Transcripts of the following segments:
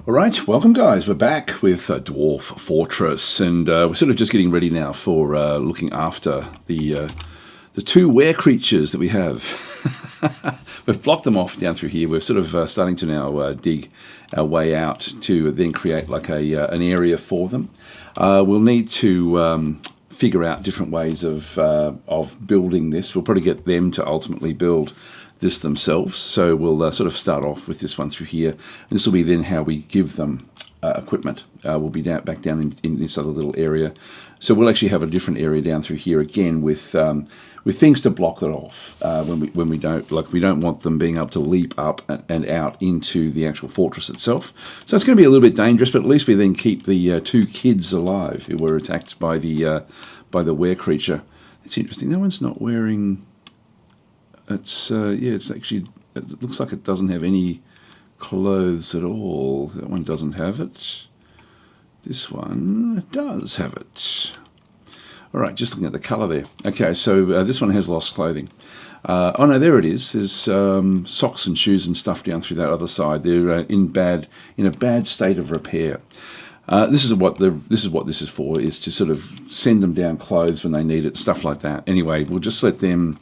Alright, welcome guys, we're back with Dwarf Fortress, and we're sort of just getting ready now for looking after the two were creatures that we have. We've blocked them off down through here. We're sort of starting to now dig our way out to then create like an area for them. We'll need to figure out different ways of building this. We'll probably get them to ultimately build this themselves, so we'll sort of start off with this one through here, and this will be then how we give them equipment. We'll be back down in this other little area, so we'll actually have a different area down through here again with things to block that off when we don't want them being able to leap up and out into the actual fortress itself. So it's going to be a little bit dangerous, but at least we then keep the two kids alive who were attacked by the were creature. It's interesting. That one's not wearing. It's it's actually, it looks like it doesn't have any clothes at all. That one doesn't have it. This one does have it. All right, just looking at the colour there. Okay, so this one has lost clothing. Oh no, there it is. There's socks and shoes and stuff down through that other side. They're in a bad state of repair. This is what this is for, is to sort of send them down clothes when they need it, stuff like that. Anyway, we'll just let them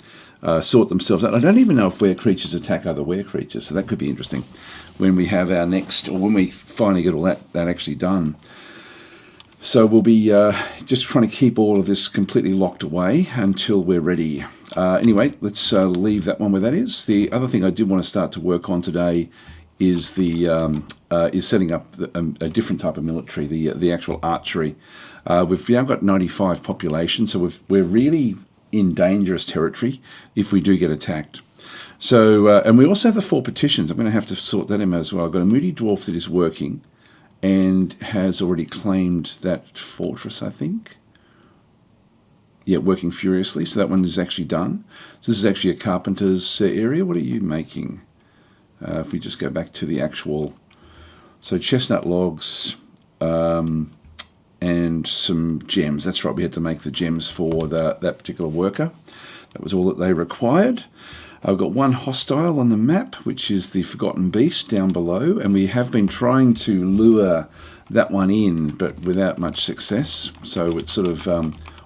sort themselves out. I don't even know if were creatures attack other were creatures, so that could be interesting when we have our next, or when we finally get all that actually done. So we'll be just trying to keep all of this completely locked away until we're ready. Anyway, let's leave that one where that is. The other thing I did want to start to work on today is is setting up a different type of military, the actual archery. We've now got 95 population, so we're really in dangerous territory if we do get attacked. So, and we also have the 4 petitions. I'm going to have to sort that in as well. I've got a moody dwarf that is working and has already claimed that fortress, I think. Yeah, working furiously. So that one is actually done. So this is actually a carpenter's area. What are you making? If we just go back to the actual, so chestnut logs, and some gems. That's right, we had to make the gems for that particular worker. That was all that they required. I've got one hostile on the map, which is the Forgotten Beast down below, and we have been trying to lure that one in, but without much success. So it's sort of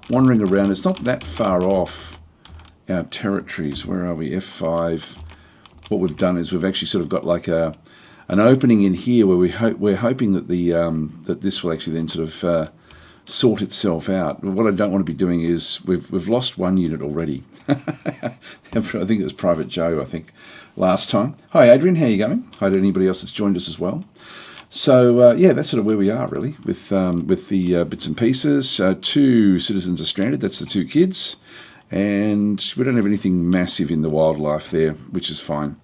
wandering around. It's not that far off our territories. Where are we? F5. What we've done is we've actually sort of got like an opening in here where we're hoping that that this will actually then sort of sort itself out. What I don't want to be doing is we've lost one unit already. I think it was Private Joe, I think, last time. Hi Adrian, how are you going? Hi to anybody else that's joined us as well. So yeah, that's sort of where we are really with the bits and pieces. 2 citizens are stranded. That's the 2 kids. And we don't have anything massive in the wildlife there, which is fine.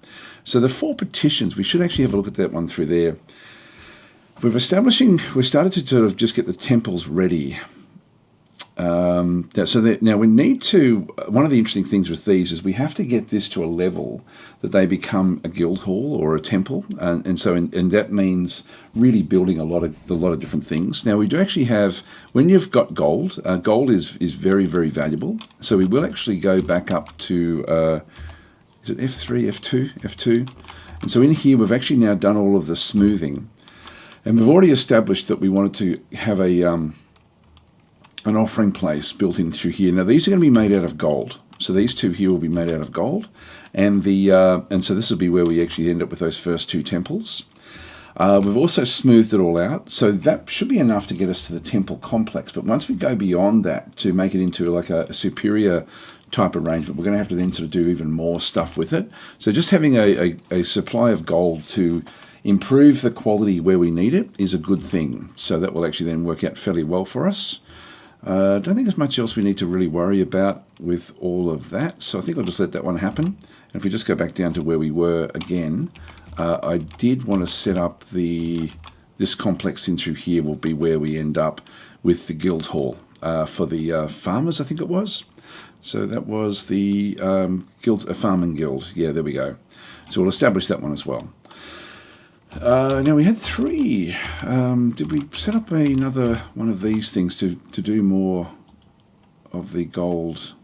So the 4 petitions, we should actually have a look at that one through there. We've started to sort of just get the temples ready. Now we need to, one of the interesting things with these is we have to get this to a level that they become a guild hall or a temple, and that means really building a lot of different things. Now we do actually have, when you've got gold, gold is very, very valuable. So we will actually go back up to is it F3, F2, and so in here we've actually now done all of the smoothing, and we've already established that we wanted to have an offering place built in through here. Now these are going to be made out of gold. So these 2 here will be made out of gold, and so this will be where we actually end up with those first 2 temples. We've also smoothed it all out, so that should be enough to get us to the temple complex. But once we go beyond that to make it into like a superior type arrangement, we're going to have to then sort of do even more stuff with it. So just having a supply of gold to improve the quality where we need it is a good thing. So that will actually then work out fairly well for us. I don't think there's much else we need to really worry about with all of that, so I think I'll just let that one happen. And if we just go back down to where we were again, I did want to set up this complex in through here will be where we end up with the guild hall for the farmers, I think it was. So that was the farming guild. Yeah, there we go. So we'll establish that one as well. Now we had 3. Did we set up another one of these things to do more of the gold?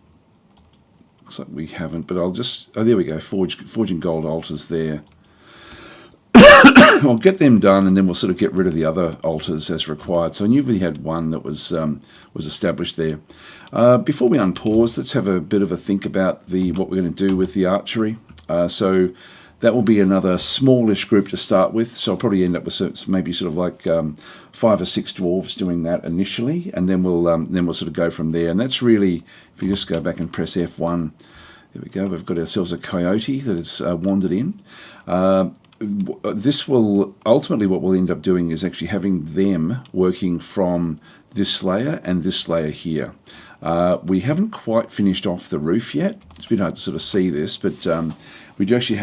Looks like we haven't, but I'll just, oh there we go, forging gold altars there. I'll get them done, and then we'll sort of get rid of the other altars as required. So I knew we had one that was established there. Before we unpause, let's have a bit of a think about what we're going to do with the archery. So that will be another smallish group to start with. So I'll probably end up with maybe sort of like 5 or 6 dwarves doing that initially, and then we'll sort of go from there. And that's really, if you just go back and press F1, there we go. We've got ourselves a coyote that has wandered in. This will ultimately, what we'll end up doing is actually having them working from this layer and this layer here. We haven't quite finished off the roof yet. It's a bit hard to sort of see this, but we do actually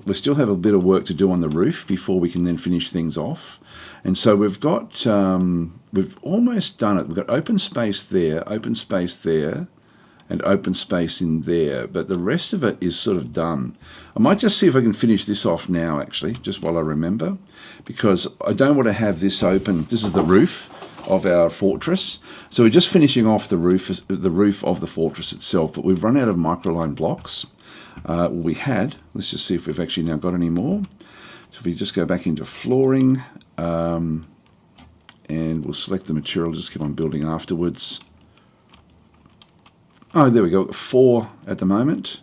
we still have a bit of work to do on the roof before we can then finish things off. And so we've almost done it. We've got open space there, and open space in there, but the rest of it is sort of done. I might just see if I can finish this off now, actually, just while I remember, because I don't want to have this open. This is the roof of our fortress, so we're just finishing off the roof of the fortress itself, but we've run out of microline blocks. Let's just see if we've actually now got any more. So if we just go back into flooring, and we'll select the material, just keep on building afterwards. Oh, there we go, 4 at the moment.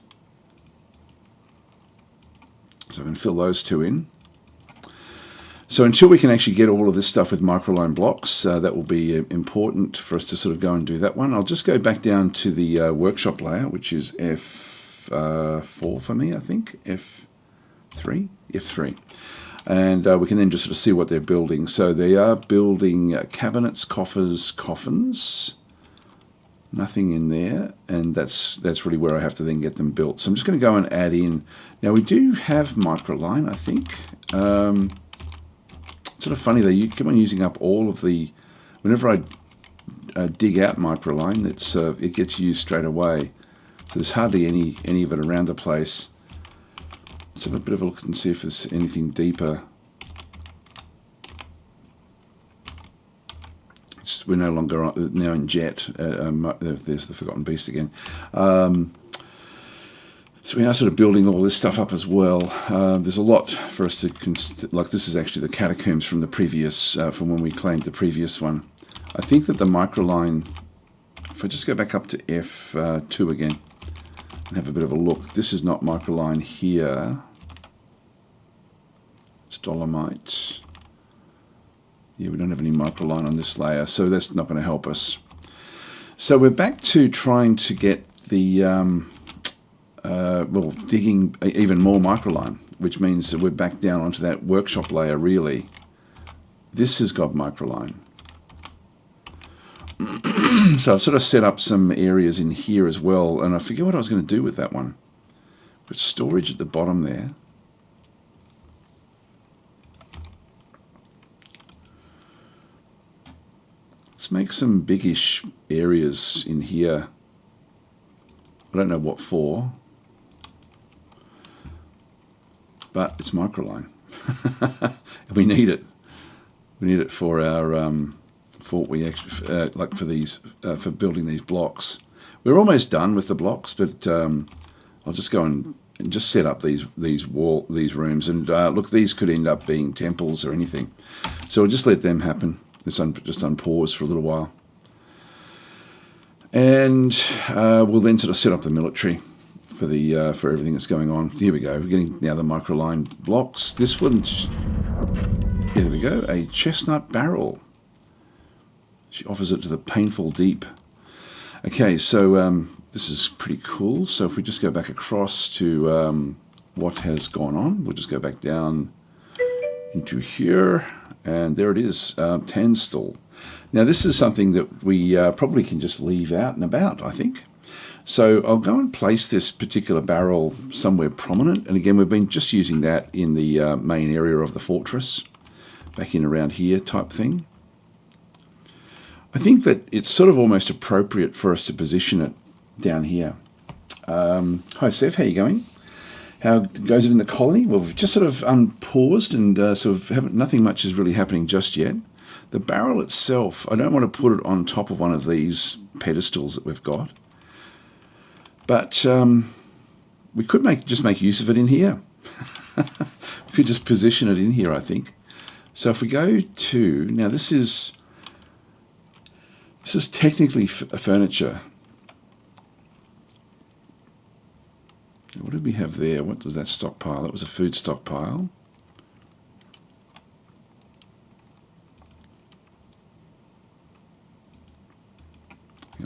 So I can fill those 2 in. So until we can actually get all of this stuff with microline blocks, that will be important for us to sort of go and do that one. I'll just go back down to the workshop layer, which is F4 for me, I think. F3? F3. And we can then just sort of see what they're building. So they are building cabinets, coffers, coffins. Nothing in there, and that's really where I have to then get them built. So I'm just going to go and add in. Now we do have microline, I think. Sort of funny though, you keep on using up all of the. Whenever I dig out microline, it gets used straight away. So there's hardly any of it around the place. Let's have a bit of a look and see if there's anything deeper. We're no longer now in jet. There's the Forgotten Beast again. So we are sort of building all this stuff up as well. There's a lot for us to like. This is actually the catacombs from the previous, from when we claimed the previous one. I think that the microline. If I just go back up to F2 again and have a bit of a look, this is not microline here. It's dolomite. Yeah, we don't have any microline on this layer, so that's not going to help us. So we're back to trying to get the, digging even more microline, which means that we're back down onto that workshop layer, really. This has got microline. So I've sort of set up some areas in here as well, and I forget what I was going to do with that one. But storage at the bottom there. Let's make some biggish areas in here. I don't know what for, but it's microline. We need it. We need it for our for what we actually like for these for building these blocks. We're almost done with the blocks, but I'll just go and just set up these rooms. And look, these could end up being temples or anything. So we'll just let them happen. Just unpause for a little while. And we'll then sort of set up the military for everything that's going on. Here we go. We're getting now the microline blocks. This one, here we go, a chestnut barrel. She offers it to the painful deep. Okay, so this is pretty cool. So if we just go back across to what has gone on, we'll just go back down into here. And there it is, Tanstall. Now this is something that we probably can just leave out and about, I think. So I'll go and place this particular barrel somewhere prominent. And again, we've been just using that in the main area of the fortress, back in around here type thing. I think that it's sort of almost appropriate for us to position it down here. Hi, Seth, how are you going? How goes it in the colony? Well, we've just sort of unpaused and sort of nothing much is really happening just yet. The barrel itself, I don't want to put it on top of one of these pedestals that we've got. But we could just make use of it in here. We could just position it in here, I think. So if we go to, now this is technically furniture. What did we have there? What was that stockpile? That was a food stockpile.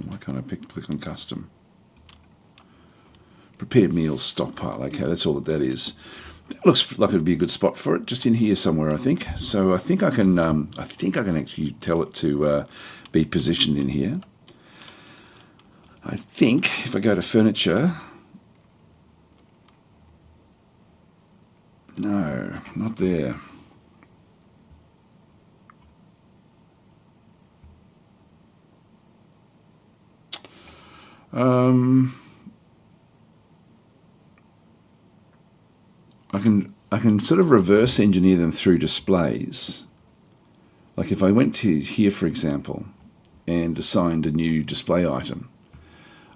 Why can't I click on custom? Prepared meals stockpile. Okay, that's all that is. It looks like it'd be a good spot for it, just in here somewhere, I think. So I think I can actually tell it to be positioned in here. I think if I go to furniture, no, not there. I can sort of reverse engineer them through displays. Like if I went to here, for example, and assigned a new display item,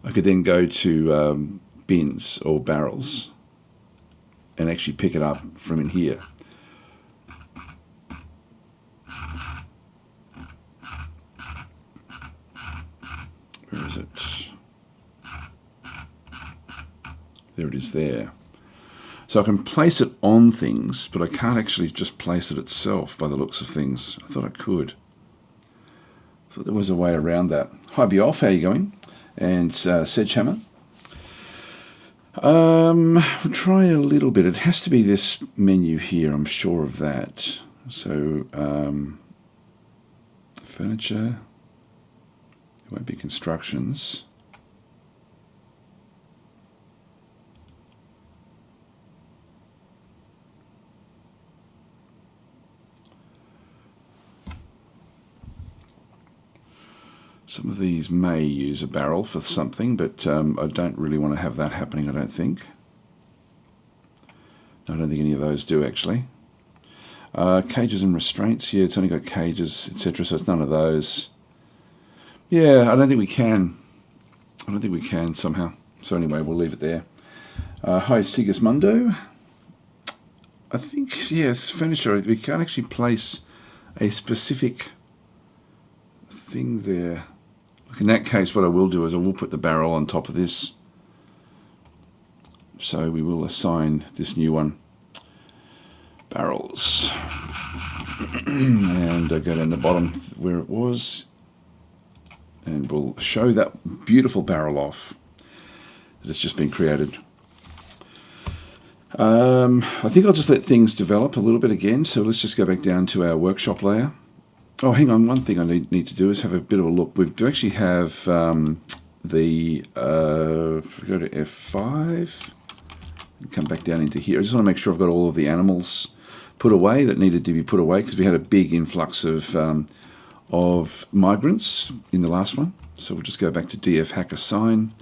I could then go to bins or barrels and actually pick it up from in here. Where is it? There it is there. So I can place it on things, but I can't actually just place it itself by the looks of things. I thought I could. I thought there was a way around that. Hi Bjorf, how are you going? And Sedgehammer. We'll try a little bit. It has to be this menu here, I'm sure of that. So, furniture. It won't be constructions. Some of these may use a barrel for something, but I don't really want to have that happening, I don't think. I don't think any of those do, actually. Cages and restraints, yeah, it's only got cages, etc., so it's none of those. Yeah, I don't think we can. I don't think we can somehow. So anyway, we'll leave it there. Hi, Sigismundo. I think, yes, furniture, we can't actually place a specific thing there. In that case, what I will do is I will put the barrel on top of this. So we will assign this new one barrels. And go down the bottom where it was. And we'll show that beautiful barrel off that has just been created. I think I'll just let things develop a little bit again. So let's just go back down to our workshop layer. Oh, hang on. One thing I need to do is have a bit of a look. We do actually have if we go to F5, and come back down into here. I just want to make sure I've got all of the animals put away that needed to be put away because we had a big influx of migrants in the last one. So we'll just go back to DF hack assign.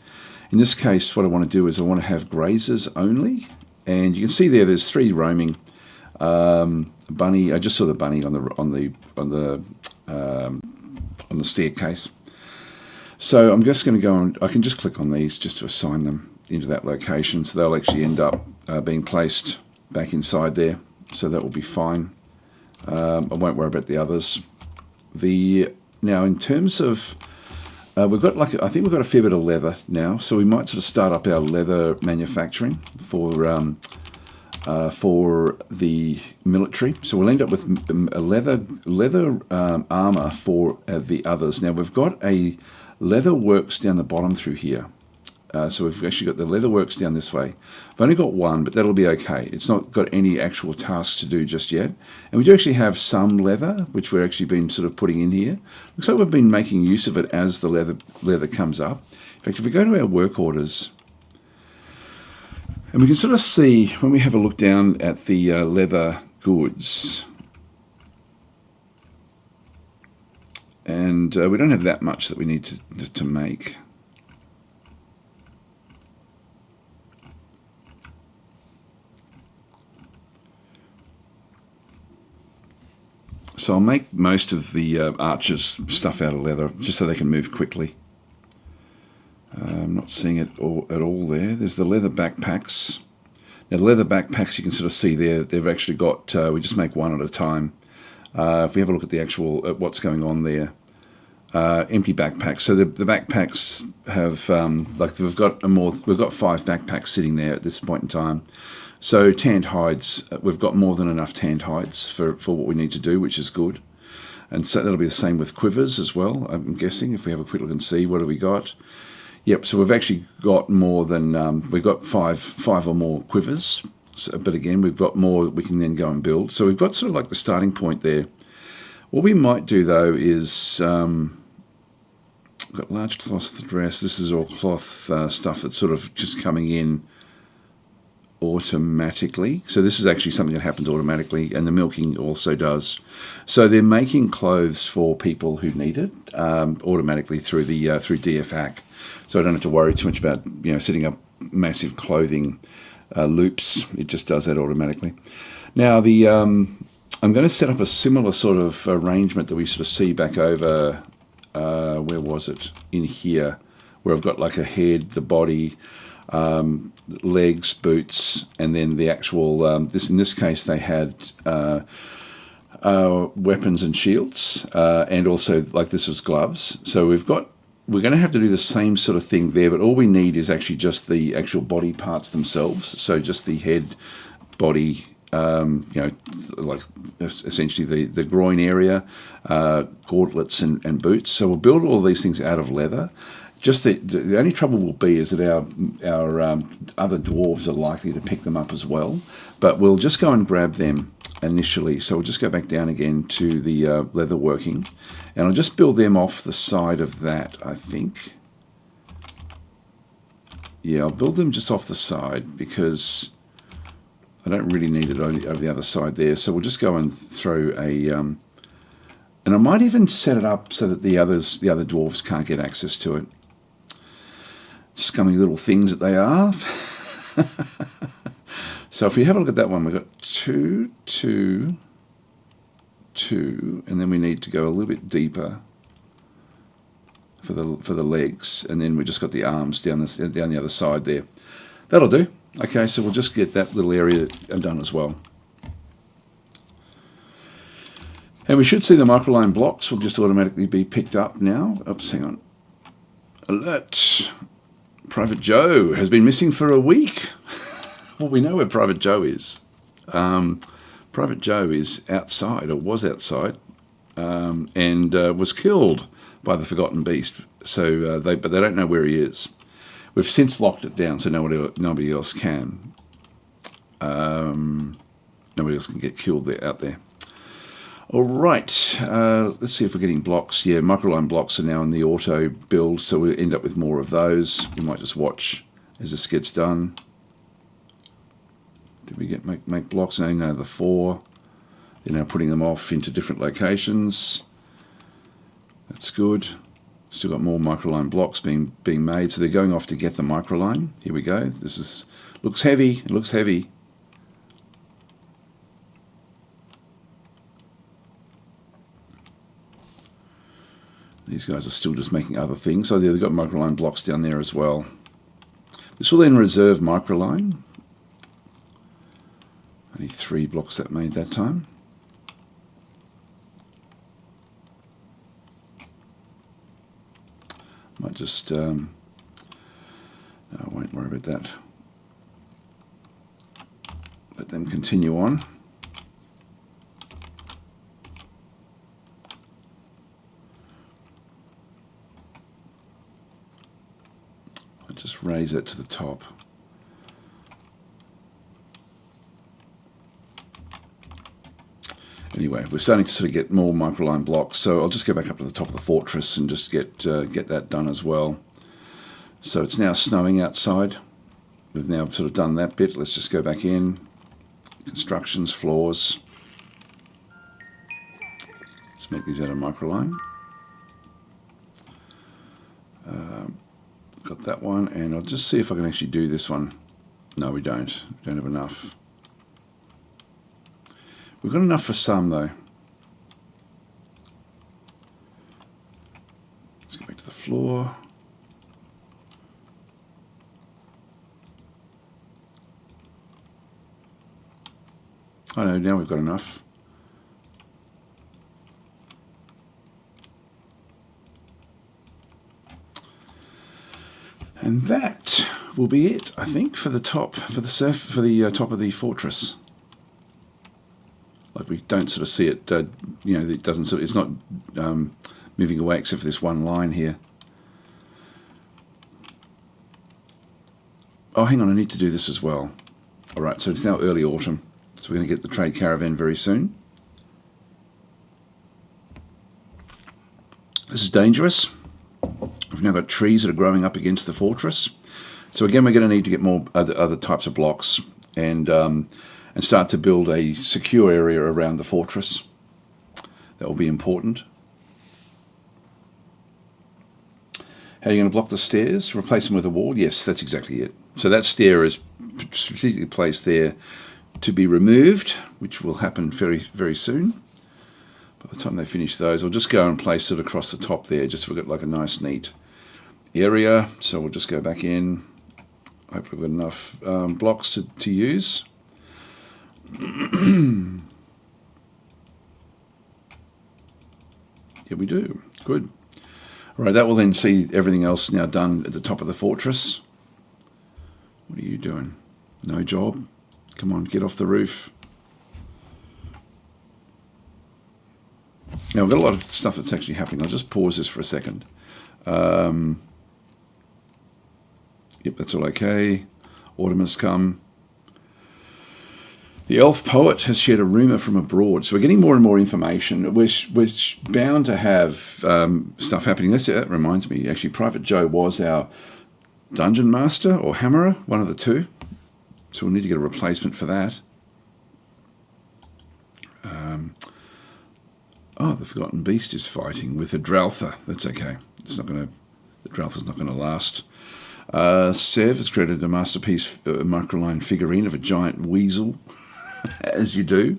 In this case, what I want to do is I want to have grazers only, and you can see there's 3 roaming. Bunny. I just saw the bunny on the staircase. So I'm just going to go on. I can just click on these just to assign them into that location. So they'll actually end up being placed back inside there. So that will be fine. I won't worry about the others. Now in terms of we've got I think we've got a fair bit of leather now. So we might sort of start up our leather manufacturing for the military. So we'll end up with a leather armor for the others. Now we've got a leather works down the bottom through here. So we've actually got the leather works down this way. I've only got one, but that'll be okay. It's not got any actual tasks to do just yet. And we do actually have some leather, which we're actually been sort of putting in here. Looks like we've been making use of it as the leather comes up. In fact, if we go to our work orders, and we can sort of see when we have a look down at the leather goods, and we don't have that much that we need to make. So I'll make most of the archers stuff out of leather just so they can move quickly. I'm not seeing it at all there. There's the leather backpacks. Now the leather backpacks, you can sort of see there, they've actually got, we just make one at a time. If we have a look at the actual, at what's going on there, empty backpacks. So the backpacks have, like we've got 5 backpacks sitting there at this point in time. So tanned hides, we've got more than enough tanned hides for what we need to do, which is good. And so that'll be the same with quivers as well, I'm guessing, if we have a quick look and see, what have we got? Yep, so we've actually got more than, we've got five or more quivers, so, but again, we've got more that we can then go and build. So we've got sort of like the starting point there. What we might do though is, we've got large cloth dress, this is all cloth stuff that's sort of just coming in automatically. So this is actually something that happens automatically, and the milking also does. So they're making clothes for people who need it automatically through the through DFAC. So I don't have to worry too much about setting up massive clothing loops. It just does that automatically. Now the I'm going to set up a similar sort of arrangement that we sort of see back over. Where was it? In here, where I've got like a head, the body, legs, boots, and then the actual. In this case, they had weapons and shields, and also like this was gloves. So we're going to have to do the same sort of thing there, but all we need is actually just the actual body parts themselves. So just the head, body, like essentially the groin area, gauntlets and boots. So we'll build all these things out of leather. Just the only trouble will be is that our other dwarves are likely to pick them up as well. But we'll just go and grab them initially. So we'll just go back down again to the leather working, and I'll just build them off the side of that, I think. Yeah, I'll build them just off the side because I don't really need it over the other side there. So we'll just go and throw a... and I might even set it up so that the other dwarves can't get access to it. Scummy little things that they are. So if we have a look at that one, we've got 2, 2, 2, and then we need to go a little bit deeper for the legs, and then we just got the arms down the other side there. That'll do. Okay, so we'll just get that little area done as well. And we should see the microline blocks will just automatically be picked up now. Oops, hang on. Alert! Private Joe has been missing for a week. Well, we know where Private Joe is. Private Joe is outside, or was outside, and was killed by the Forgotten Beast. So, but they don't know where he is. We've since locked it down, so nobody else can. Nobody else can get killed out there. All right, let's see if we're getting blocks. Yeah, microline blocks are now in the auto build, so we'll end up with more of those. We might just watch as this gets done. Did we make blocks? No, the 4. They're now putting them off into different locations. That's good. Still got more microline blocks being made, so they're going off to get the microline. Here we go. This looks heavy. It looks heavy. These guys are still just making other things. So they've got microline blocks down there as well. This will then reserve microline. Only 3 blocks that made that time. Might just, no, I won't worry about that. Let them continue on. I'll just raise it to the top. Anyway, we're starting to sort of get more microline blocks, so I'll just go back up to the top of the fortress and just get that done as well. So it's now snowing outside. We've now sort of done that bit. Let's just go back in. Constructions, floors. Let's make these out of microline. Got that one, and I'll just see if I can actually do this one. No, we don't. We don't have enough. We've got enough for some, though. Let's go back to the floor. I know, now we've got enough. And that will be it, I think, for the top, for the top of the fortress. Like, we don't sort of see it, you know, it doesn't sort of, it's not moving away except for this one line here. Oh, hang on, I need to do this as well. All right, so it's now early autumn, so we're going to get the trade caravan very soon. This is dangerous. We've now got trees that are growing up against the fortress. So again, we're going to need to get more other types of blocks and start to build a secure area around the fortress. That will be important. How are you going to block the stairs? Replace them with a wall? Yes, that's exactly it. So that stair is strategically placed there to be removed, which will happen very, very soon. By the time they finish those, I'll just go and place it across the top there, just so we've got like a nice, neat area. So we'll just go back in. Hopefully we've got enough blocks to use. Yeah, we do. Good. All right, that will then see everything else now done at the top of the fortress. What are you doing? No job? Come on, get off the roof. Now, we've got a lot of stuff that's actually happening. I'll just pause this for a second. Yep, that's all okay. Autumn has come. The elf poet has shared a rumour from abroad. So we're getting more and more information. We're bound to have stuff happening. That reminds me, actually, Private Joe was our dungeon master or hammerer, one of the two. So we'll need to get a replacement for that. Oh, the Forgotten Beast is fighting with a Draltha. That's okay. It's not going to. The Draltha's not going to last. Sev has created a masterpiece microline figurine of a giant weasel, as you do,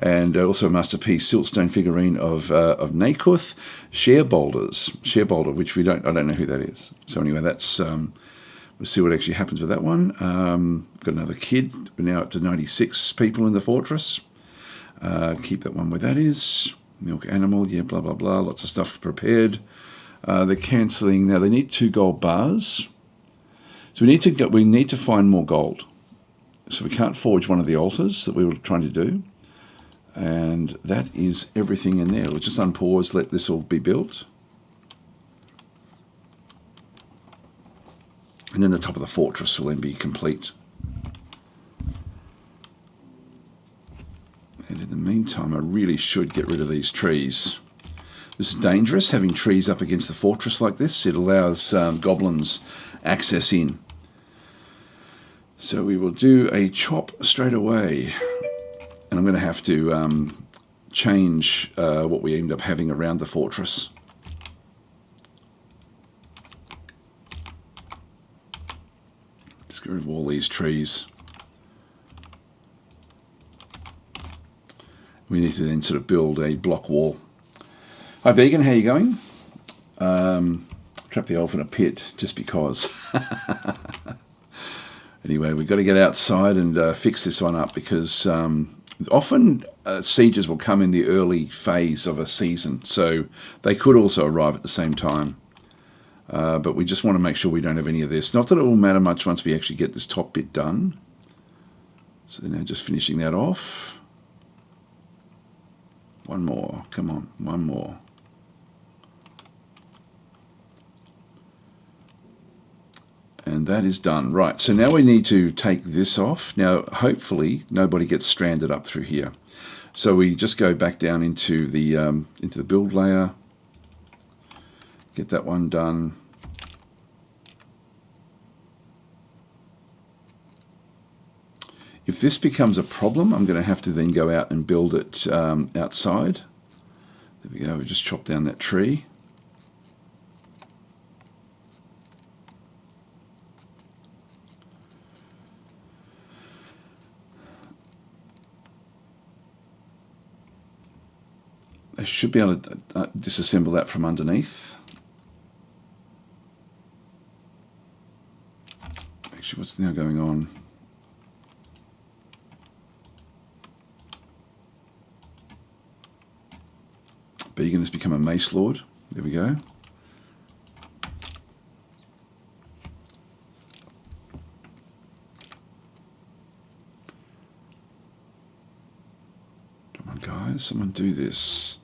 and also a masterpiece siltstone figurine of Nakuth Sharebolder, which I don't know who that is. So anyway, that's we'll see what actually happens with that one. Got another kid. We're now up to 96 people in the fortress. Keep that one where that is. Milk animal, yeah, blah blah blah. Lots of stuff prepared. They're cancelling now. They need 2 gold bars. So we need to find more gold. So we can't forge one of the altars that we were trying to do. And that is everything in there. We'll just unpause, let this all be built. And then the top of the fortress will then be complete. And in the meantime, I really should get rid of these trees. This is dangerous, having trees up against the fortress like this. It allows goblins access in. So we will do a chop straight away. And I'm going to have to change what we end up having around the fortress. Just get rid of all these trees. We need to then sort of build a block wall. Hi Began, how are you going? Trap the elf in a pit just because. Anyway, we've got to get outside and fix this one up because often sieges will come in the early phase of a season, so they could also arrive at the same time. But we just want to make sure we don't have any of this. Not that it will matter much once we actually get this top bit done. So now just finishing that off. One more, come on, one more. And that is done. Right, so now we need to take this off. Now, hopefully, nobody gets stranded up through here. So we just go back down into the build layer. Get that one done. If this becomes a problem, I'm going to have to then go out and build it outside. There we go, we just chopped down that tree. I should be able to disassemble that from underneath. Actually, what's now going on? Began has become a Mace Lord. There we go. Come on, guys, someone do this.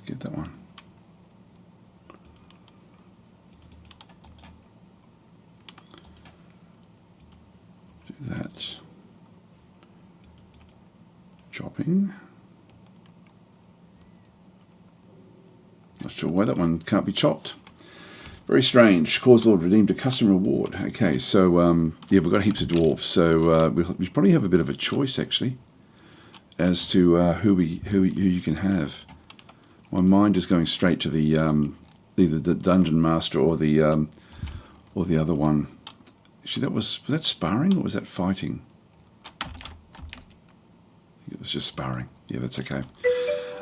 Get that one. Do that. Chopping. Not sure why that one can't be chopped. Very strange. Cause Lord redeemed a custom reward. Okay, so yeah, we've got heaps of dwarves. So we probably have a bit of a choice actually as to who you can have. My mind is going straight to the either the dungeon master or the other one. Actually, was that sparring or was that fighting? I think it was just sparring. Yeah, that's okay.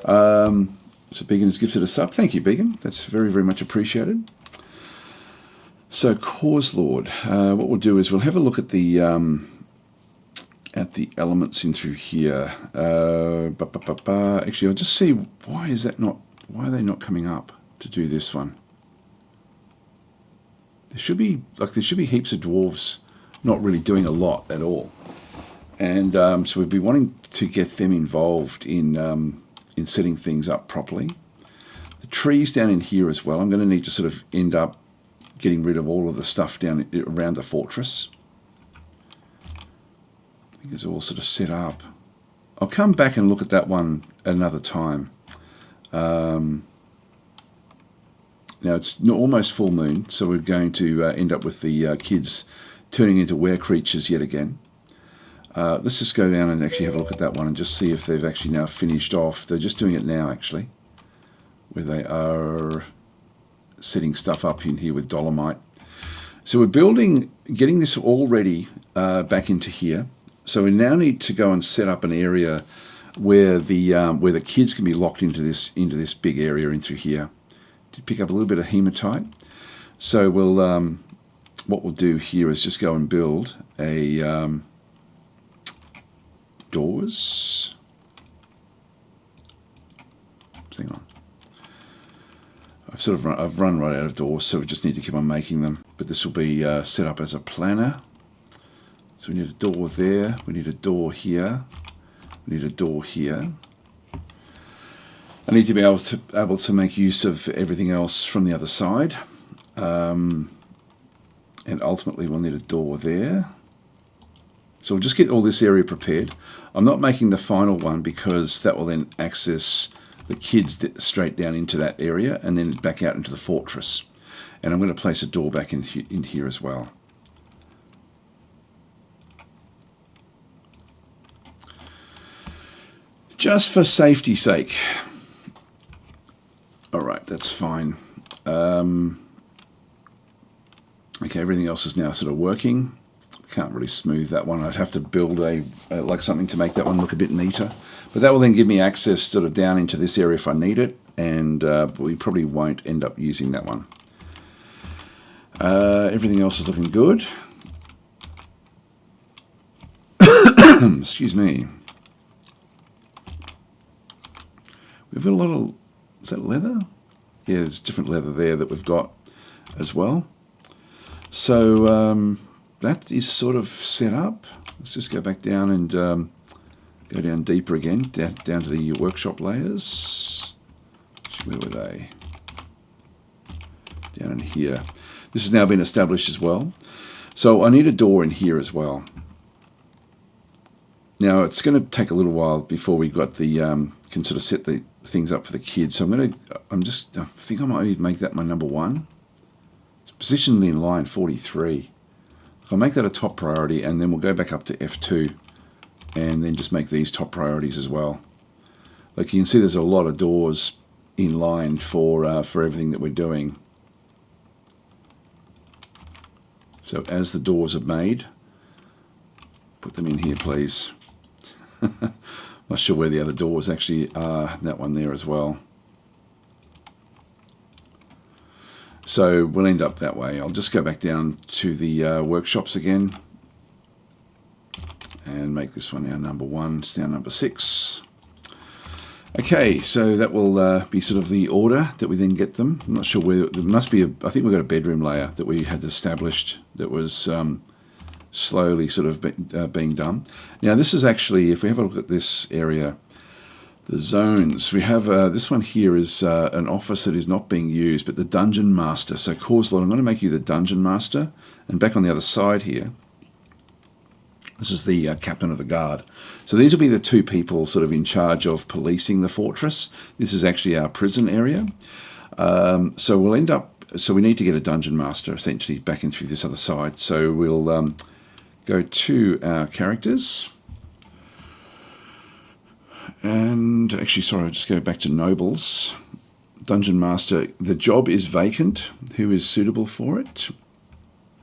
So Began has gifted us up. Thank you, Began. That's very, very much appreciated. So Cause Lord, what we'll do is we'll have a look at the elements in through here. Actually, I'll just see why are they not coming up to do this one? There should be heaps of dwarves not really doing a lot at all, and so we'd be wanting to get them involved in setting things up properly. The trees down in here as well. I'm going to need to sort of end up getting rid of all of the stuff down around the fortress. I think it's all sort of set up. I'll come back and look at that one another time. Now it's almost full moon, so we're going to end up with the kids turning into were creatures yet again. Let's just go down and actually have a look at that one and just see if they've actually now finished off. They're just doing it now actually, where they are setting stuff up in here with dolomite. So we're getting this all ready back into here. So we now need to go and set up an area where the kids can be locked into this big area in through here to pick up a little bit of hematite. So we'll what we'll do here is just go and build a doors. Hang on. I've run right out of doors, so we just need to keep on making them. But this will be set up as a planner. So we need a door there. We need a door here. We need a door here. I need to be able to make use of everything else from the other side. And ultimately we'll need a door there. So we'll just get all this area prepared. I'm not making the final one because that will then access the kids straight down into that area and then back out into the fortress. And I'm going to place a door back in here as well. Just for safety's sake. Alright, that's fine. Okay, everything else is now sort of working. Can't really smooth that one. I'd have to build like something to make that one look a bit neater. But that will then give me access sort of down into this area if I need it, and we probably won't end up using that one. Everything else is looking good. Excuse me. We've got a lot of... Is that leather? Yeah, there's different leather there that we've got as well. So that is sort of set up. Let's just go back down and go down deeper again, down to the workshop layers. Where were they? Down in here. This has now been established as well. So I need a door in here as well. Now it's going to take a little while before we got the can sort of set the things up for the kids. So I think I might even make that my number one. It's positioned in line 43. I'll make that a top priority, and then we'll go back up to F2 and then just make these top priorities as well. Like you can see, there's a lot of doors in line for everything that we're doing. So as the doors are made, put them in here, please. Not sure where the other doors actually are. That one there as well. So we'll end up that way. I'll just go back down to the workshops again and make this one our number 1. It's now number 6. Okay, so that will be sort of the order that we then get them. I'm not sure where. There must be I think we've got a bedroom layer that we had established that was slowly sort of being done. Now this is actually, if we have a look at this area, the zones, we have this one here is an office that is not being used, but the Dungeon Master. So Corslord, I'm going to make you the Dungeon Master, and back on the other side here, this is the Captain of the Guard. So these will be the 2 people sort of in charge of policing the fortress. This is actually our prison area. So we'll end up, so we need to get a Dungeon Master essentially back in through this other side. So we'll go to our characters. And actually, sorry, I'll just go back to Nobles. Dungeon Master, the job is vacant. Who is suitable for it?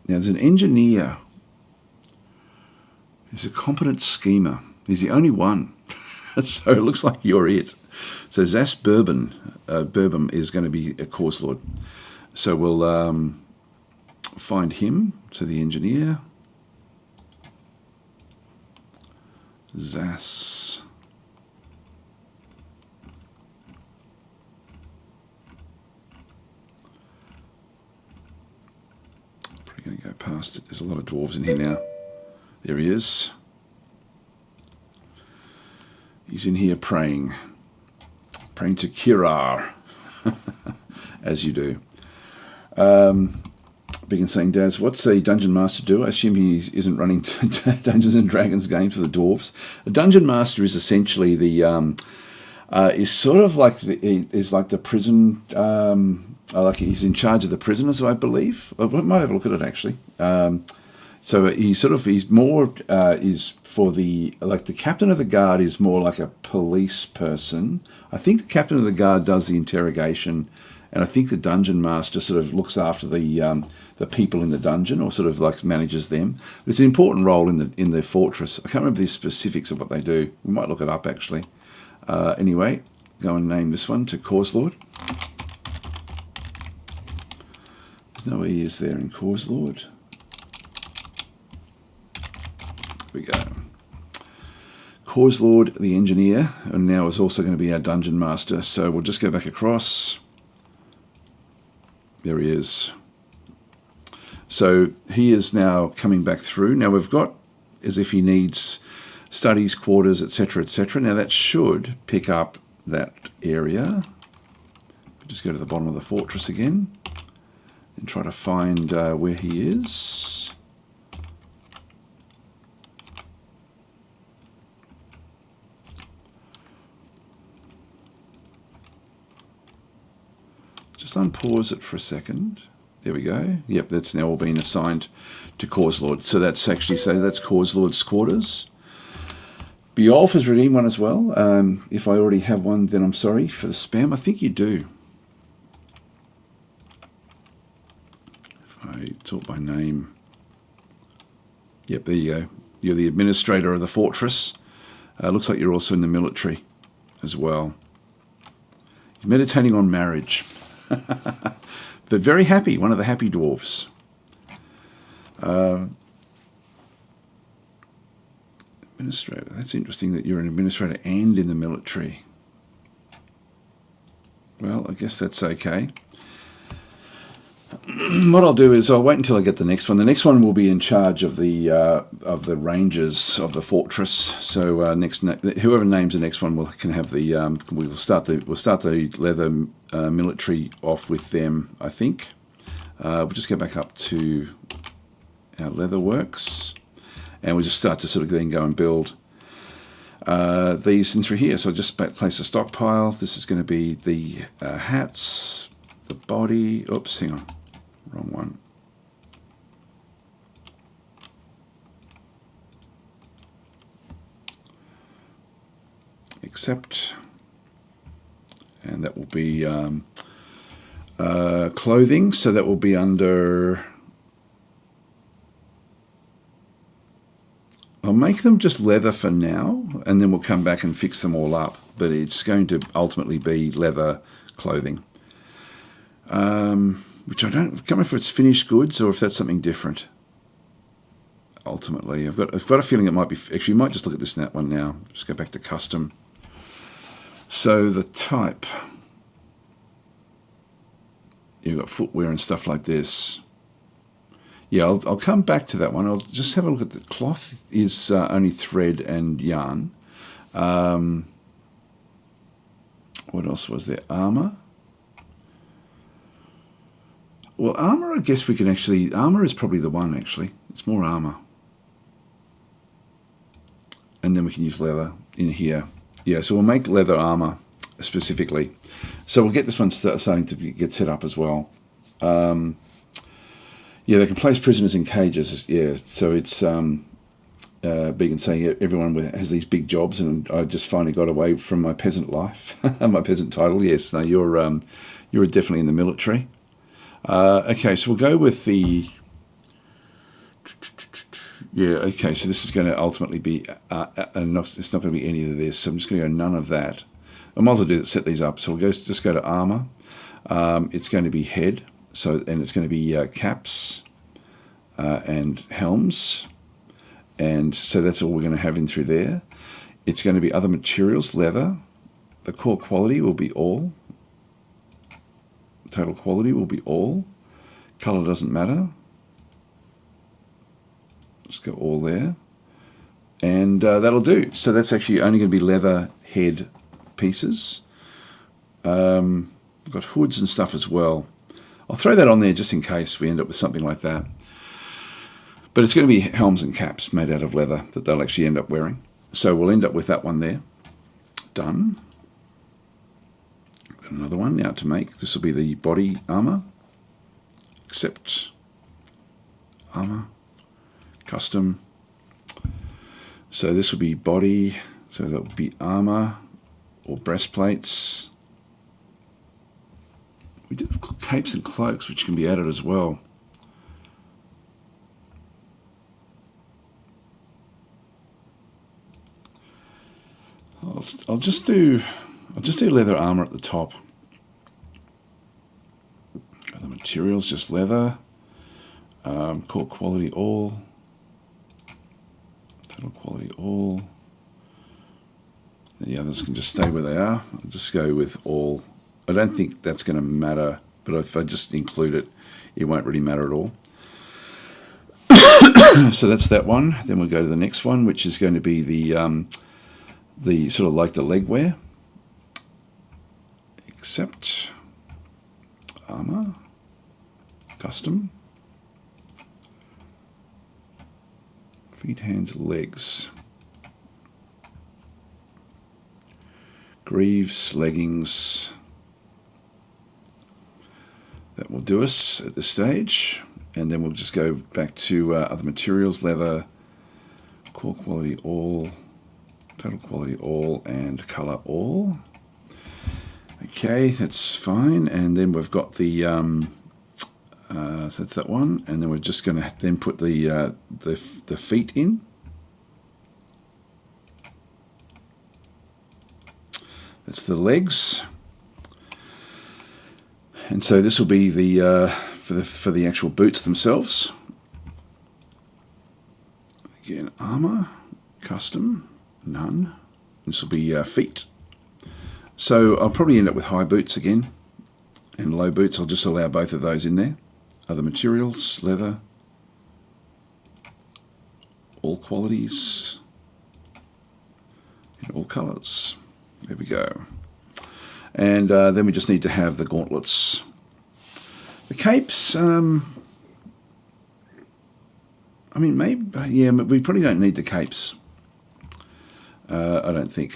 Now, there's an engineer. He's a competent schemer. He's the only one. So it looks like you're it. So Zas Bourbon is going to be a Course Lord. So we'll find him. So the engineer. Zas. Probably going to go past it. There's a lot of dwarves in here now. There he is. He's in here praying. Praying to Kirar. As you do. Big and saying, Daz, what's a Dungeon Master do? I assume he isn't running Dungeons and Dragons games for the dwarves. A Dungeon Master is essentially the is sort of like the prison. Like he's in charge of the prisoners, I believe. I might have a look at it actually. So he's more is for the Captain of the Guard is more like a police person. I think the Captain of the Guard does the interrogation, and I think the Dungeon Master sort of looks after the people in the dungeon, or sort of like manages them. But it's an important role in the fortress. I can't remember the specifics of what they do. We might look it up actually. Anyway, go and name this one to Corslord. There's no E is there in Corslord. Here we go. Corslord, the engineer, and now is also going to be our Dungeon Master. So we'll just go back across. There he is. So he is now coming back through. Now we've got as if he needs studies, quarters, etc., etc. Now that should pick up that area. Just go to the bottom of the fortress again and try to find where he is. Just unpause it for a second. There we go. Yep, that's now all been assigned to Corslord. So that's actually, that's Corslord's quarters. Beowulf has redeemed one as well. If I already have one, then I'm sorry for the spam. I think you do. If I talk by name. Yep, there you go. You're the administrator of the fortress. Looks like you're also in the military as well. You're meditating on marriage. But very happy, one of the happy dwarfs. Administrator. That's interesting that you're an administrator and in the military. Well, I guess that's okay. What I'll do is I'll wait until I get the next one. The next one will be in charge of the rangers of the fortress. So whoever names the next one can have the we'll start the leather military off with them. I think we'll just go back up to our leather works, and we'll just start to sort of then go and build these in through here. So I'll just place a stockpile. This is going to be the hats, the body. Oops, hang on. Wrong one. Accept. And that will be clothing. So that will be under I'll make them just leather for now, and then we'll come back and fix them all up. But it's going to ultimately be leather clothing. Which I can't remember if it's finished goods or if that's something different. Ultimately, I've got a feeling it might be. Actually, you might just look at this one now. Just go back to custom. So the type, you've got footwear and stuff like this. Yeah, I'll come back to that one. I'll just have a look at the cloth. Is only thread and yarn. What else was there? Armor. Well, armor, I guess we can actually... Armor is probably the one, actually. It's more armor. And then we can use leather in here. Yeah, so we'll make leather armor specifically. So we'll get this one starting to get set up as well. Yeah, they can place prisoners in cages. Yeah, so it's... Beacon saying everyone has these big jobs, and I just finally got away from my peasant life. My peasant title, yes. No, you're definitely in the military. Okay, so we'll go with the... Yeah, okay, so this is going to ultimately be... it's not going to be any of this, so I'm just going to go none of that. I might as well set these up. So we'll just go to armor. It's going to be head, and it's going to be caps and helms. And so that's all we're going to have in through there. It's going to be other materials, leather. The core quality will be all. Total quality will be all. Color doesn't matter. Just go all there. And that'll do. So that's actually only going to be leather head pieces. We've got hoods and stuff as well. I'll throw that on there just in case we end up with something like that. But it's going to be helms and caps made out of leather that they'll actually end up wearing. So we'll end up with that one there. Done. Got another one now to make. This will be the body armor. Accept. Armor. Custom. So this will be body. So that will be armor or breastplates. We did capes and cloaks, which can be added as well. I'll just do leather armor at the top. The materials just leather. Core quality all. Total quality all. The others can just stay where they are. I'll just go with all. I don't think that's going to matter, but if I just include it, it won't really matter at all. So that's that one. Then we'll go to the next one, which is going to be the sort of like the leg wear. Accept. Armor. Custom. Feet, hands, legs. Greaves, leggings. That will do us at this stage. And then we'll just go back to other materials, leather, core quality all, total quality all, and color all. Okay, that's fine. And then we've got the, so that's that one. And then we're just going to then put the feet in. That's the legs. And so this will be the for the actual boots themselves. Again, armor, custom, none. This will be feet. So I'll probably end up with high boots again, and low boots. I'll just allow both of those in there. Other materials, leather, all qualities, in all colors. There we go. And then we just need to have the gauntlets. The capes, I mean, maybe, yeah, we probably don't need the capes. I don't think.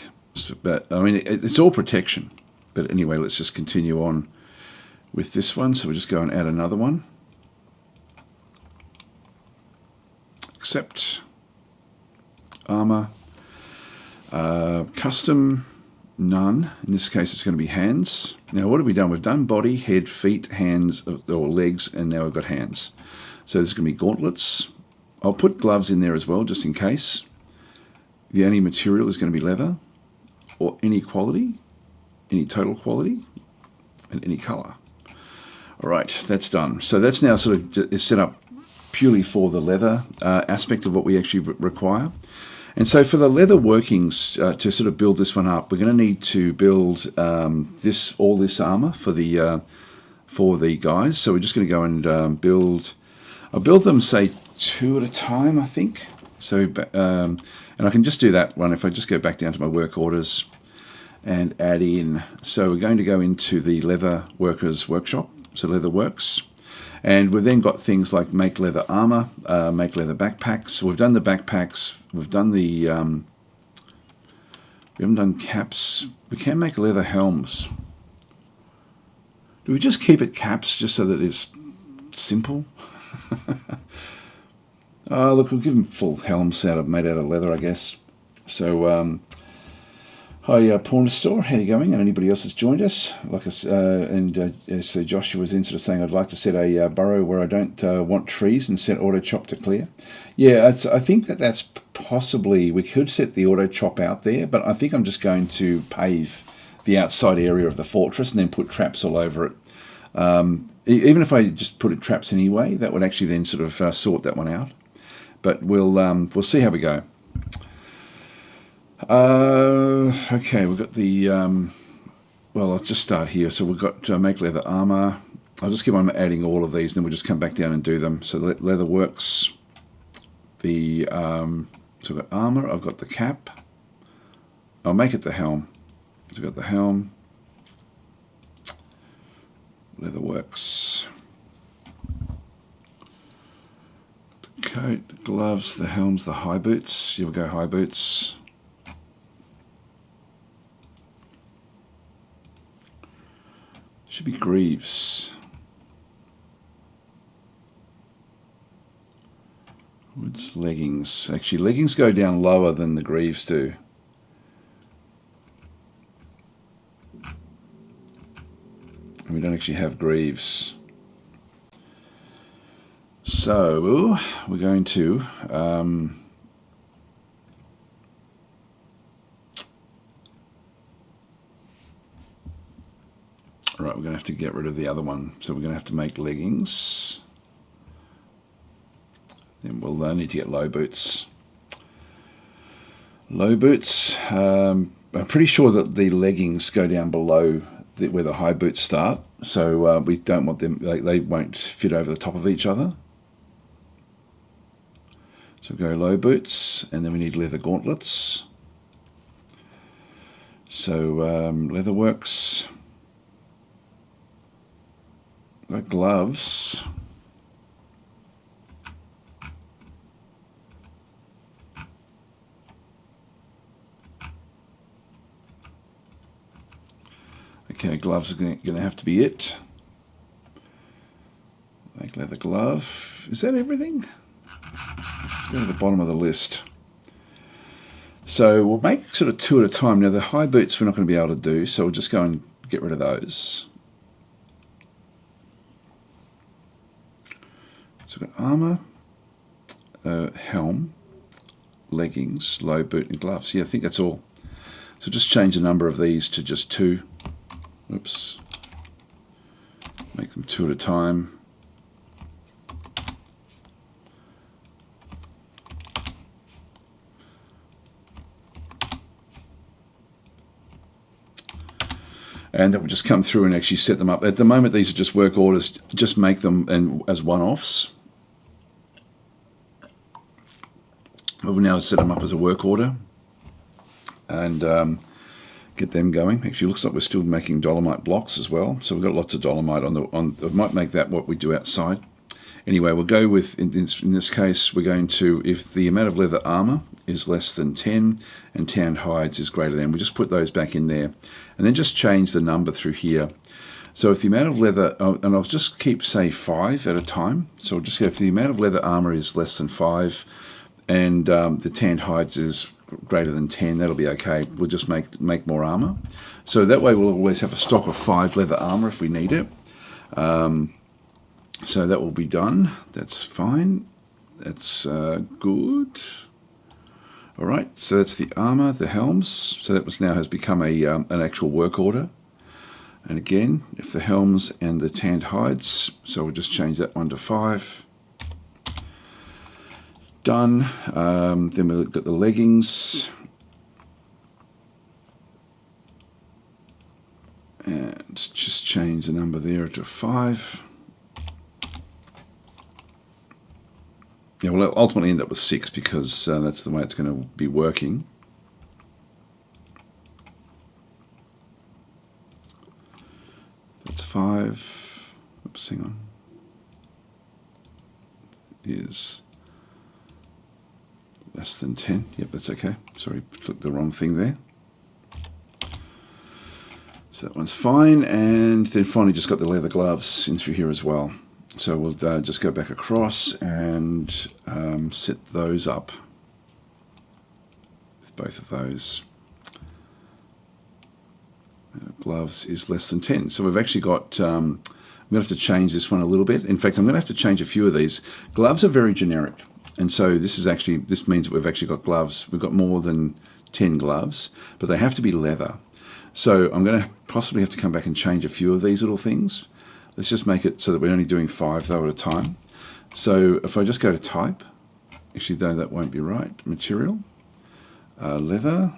But, I mean, it's all protection. But anyway, let's just continue on with this one. So we'll just go and add another one. Accept. Armor. Custom. None. In this case, it's going to be hands. Now, what have we done? We've done body, head, feet, hands, or legs, and now we've got hands. So there's going to be gauntlets. I'll put gloves in there as well, just in case. the only material is going to be leather, or any quality, any total quality, and any color. All right, that's done. So that's now sort of is set up purely for the leather aspect of what we actually require. And so for the leather workings, to sort of build this one up, we're going to need to build all this armor for the guys. So we're just going to go and I'll build them, say, 2 at a time, I think. So, and I can just do that one if I just go back down to my work orders and add in. So we're going to go into the leather workers workshop, so leather works. And we've then got things like make leather armor, make leather backpacks. So we've done the backpacks, we've done the, we haven't done caps. We can make leather helms. Do we just keep it caps just so that it's simple? Look, we'll give them full helms made out of leather, I guess. So, hi, Pawn Store, how you going? And anybody else that's joined us? So Joshua was in sort of saying, I'd like to set a burrow where I don't want trees and set auto chop to clear. Yeah, I think that's possibly, we could set the auto chop out there, but I think I'm just going to pave the outside area of the fortress and then put traps all over it. Even if I just put traps anyway, that would actually then sort of sort that one out. But we'll see how we go. Okay, we've got the, well, I'll just start here. So we've got make leather armor. I'll just keep on adding all of these, and then we'll just come back down and do them. So leather works. So I've got armor, I've got the cap. I'll make it the helm. So I've got the helm. Leather works. The coat, the gloves, the helms, the high boots. Here we go, high boots. Should be greaves. Woods, leggings. Actually, leggings go down lower than the greaves do. And we don't actually have greaves. So we're going to all right, we're going to have to get rid of the other one. So we're going to have to make leggings. Then we'll need to get low boots. Low boots. I'm pretty sure that the leggings go down below where the high boots start. So we don't want them, they won't fit over the top of each other. So go low boots, and then we need leather gauntlets. So leather works. Got gloves. Okay, gloves are going to have to be it. Make leather glove. Is that everything? Let's go to the bottom of the list. So we'll make sort of 2 at a time. Now the high boots we're not going to be able to do, so we'll just go and get rid of those. So we've got armor, helm, leggings, low boot, and gloves. Yeah, I think that's all. So just change the number of these to just 2. Oops. Make them 2 at a time. And then we'll just come through and actually set them up. At the moment, these are just work orders. Just make them as one-offs. We'll now set them up as a work order and get them going. Actually, looks like we're still making dolomite blocks as well. So we've got lots of dolomite on. I might make that what we do outside. Anyway, we'll go with, in this case, we're going to, if the amount of leather armor is less than 10 and tanned hides is greater than, we just put those back in there. And then just change the number through here. So if the amount of leather, and I'll just keep, say, 5 at a time. So I'll just go, if the amount of leather armor is less than 5 and the tanned hides is greater than 10, that'll be okay. We'll just make more armor. So that way we'll always have a stock of 5 leather armor if we need it. So that will be done. That's fine. That's good. All right, so that's the armor, the helms. So that was now has become an actual work order. And again, if the helms and the tanned hides, so we'll just change that one to 5. Done. Then we've got the leggings. And just change the number there to 5. Yeah, we'll ultimately end up with 6 because that's the way it's going to be working. That's 5. Oops, hang on. Is less than 10. Yep, that's okay. Sorry, clicked the wrong thing there. So that one's fine. And then finally just got the leather gloves in through here as well. So we'll just go back across and set those up with both of those. Gloves is less than 10. So we've actually got, I'm going to have to change this one a little bit. In fact, I'm going to have to change a few of these. Gloves are very generic. And so this means that we've actually got gloves. We've got more than 10 gloves, but they have to be leather. So I'm going to possibly have to come back and change a few of these little things. Let's just make it so that we're only doing 5 though at a time. So if I just go to type, actually though that won't be right, material, leather,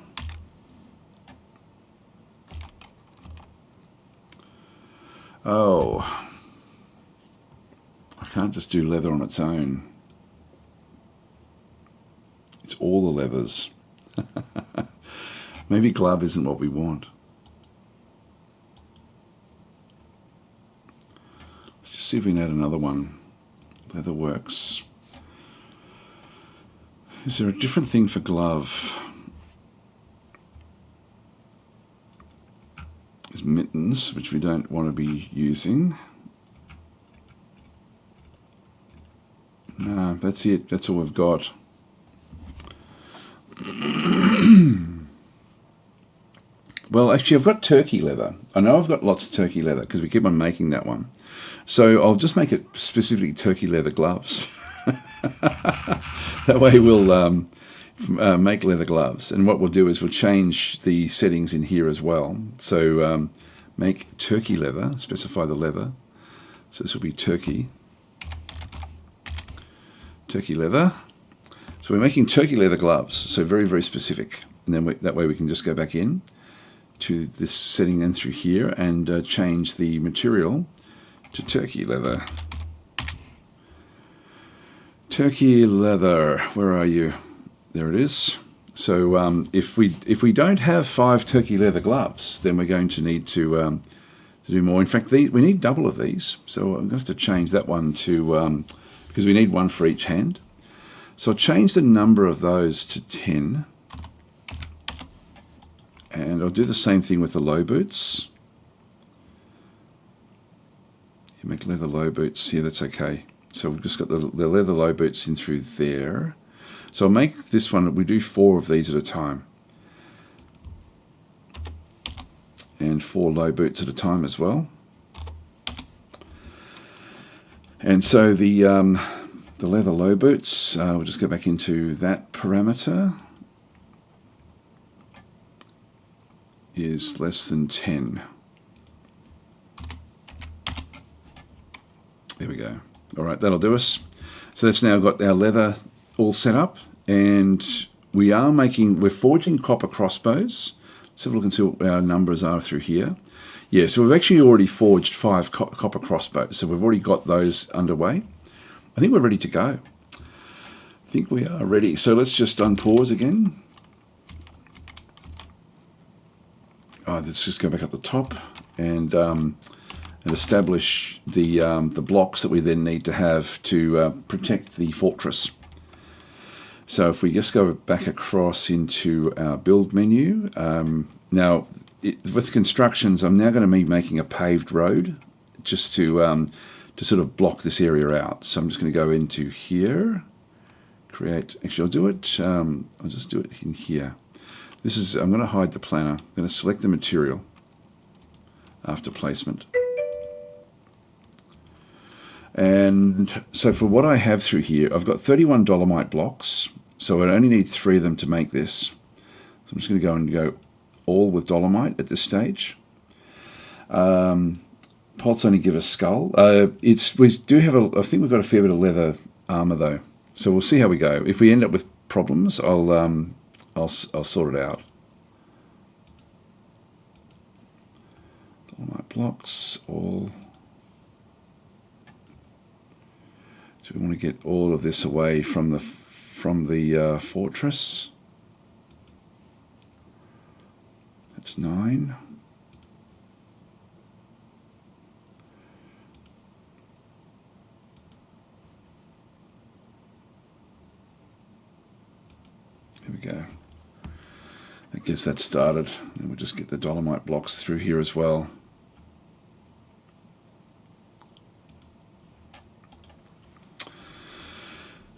oh, I can't just do leather on its own. It's all the leathers. Maybe glove isn't what we want. Let's see if we can add another one. Leather works. Is there a different thing for glove? There's mittens, which we don't want to be using. No, that's it. That's all we've got. Well, actually, I've got turkey leather. I know I've got lots of turkey leather because we keep on making that one. So I'll just make it specifically turkey leather gloves. That way we'll make leather gloves. And what we'll do is we'll change the settings in here as well. So make turkey leather, specify the leather. So this will be turkey leather. So we're making turkey leather gloves. So very, very specific. And then that way we can just go back in to this setting and through here and change the material to turkey leather. Turkey leather, where are you? There it is. So if we don't have 5 turkey leather gloves, then we're going to need to do more. In fact, we need double of these. So I'm going to have to change that one to, because we need one for each hand. So I'll change the number of those to 10. And I'll do the same thing with the low boots. You make leather low boots. Yeah, that's okay. So we've just got the leather low boots in through there. So I'll make this one, we do 4 of these at a time. And 4 low boots at a time as well. And so the leather low boots, we'll just go back into that parameter. Is less than 10. There we go. All right, that'll do us. So that's now got our leather all set up, and we're forging copper crossbows. Let's have a look and see what our numbers are through here. Yeah, so we've actually already forged 5 copper crossbows, so we've already got those underway. I think we're ready to go. I think we are ready. So let's just unpause again. Let's just go back up the top and establish the blocks that we then need to have to protect the fortress. So if we just go back across into our build menu, now with constructions, I'm now going to be making a paved road just to sort of block this area out. So I'm just going to go into here, actually I'll do it, I'll just do it in here. I'm going to hide the planner. I'm going to select the material after placement. And so for what I have through here, I've got 31 dolomite blocks, So I only need 3 of them to make this. So I'm just going to go all with dolomite at this stage. Pots only give a skull. We do have I think we've got a fair bit of leather armor though. So we'll see how we go. If we end up with problems, I'll sort it out. Dolomite blocks all. So we want to get all of this away from the fortress. That's 9. Here we go. That gets that started. And we'll just get the dolomite blocks through here as well.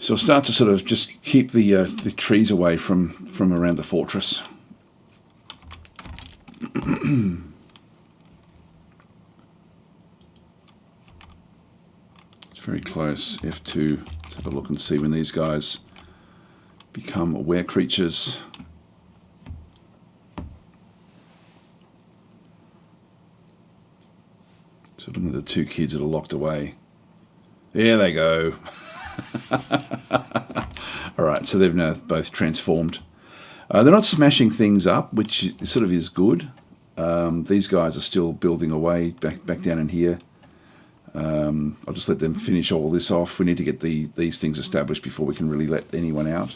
So we'll start to sort of just keep the trees away from around the fortress. It's very close. F2. Let's have a look and see when these guys become aware creatures. So looking at the 2 kids that are locked away. There they go. Alright, so they've now both transformed. They're not smashing things up, which sort of is good. These guys are still building away back down in here. I'll just let them finish all this off. We need to get these things established before we can really let anyone out.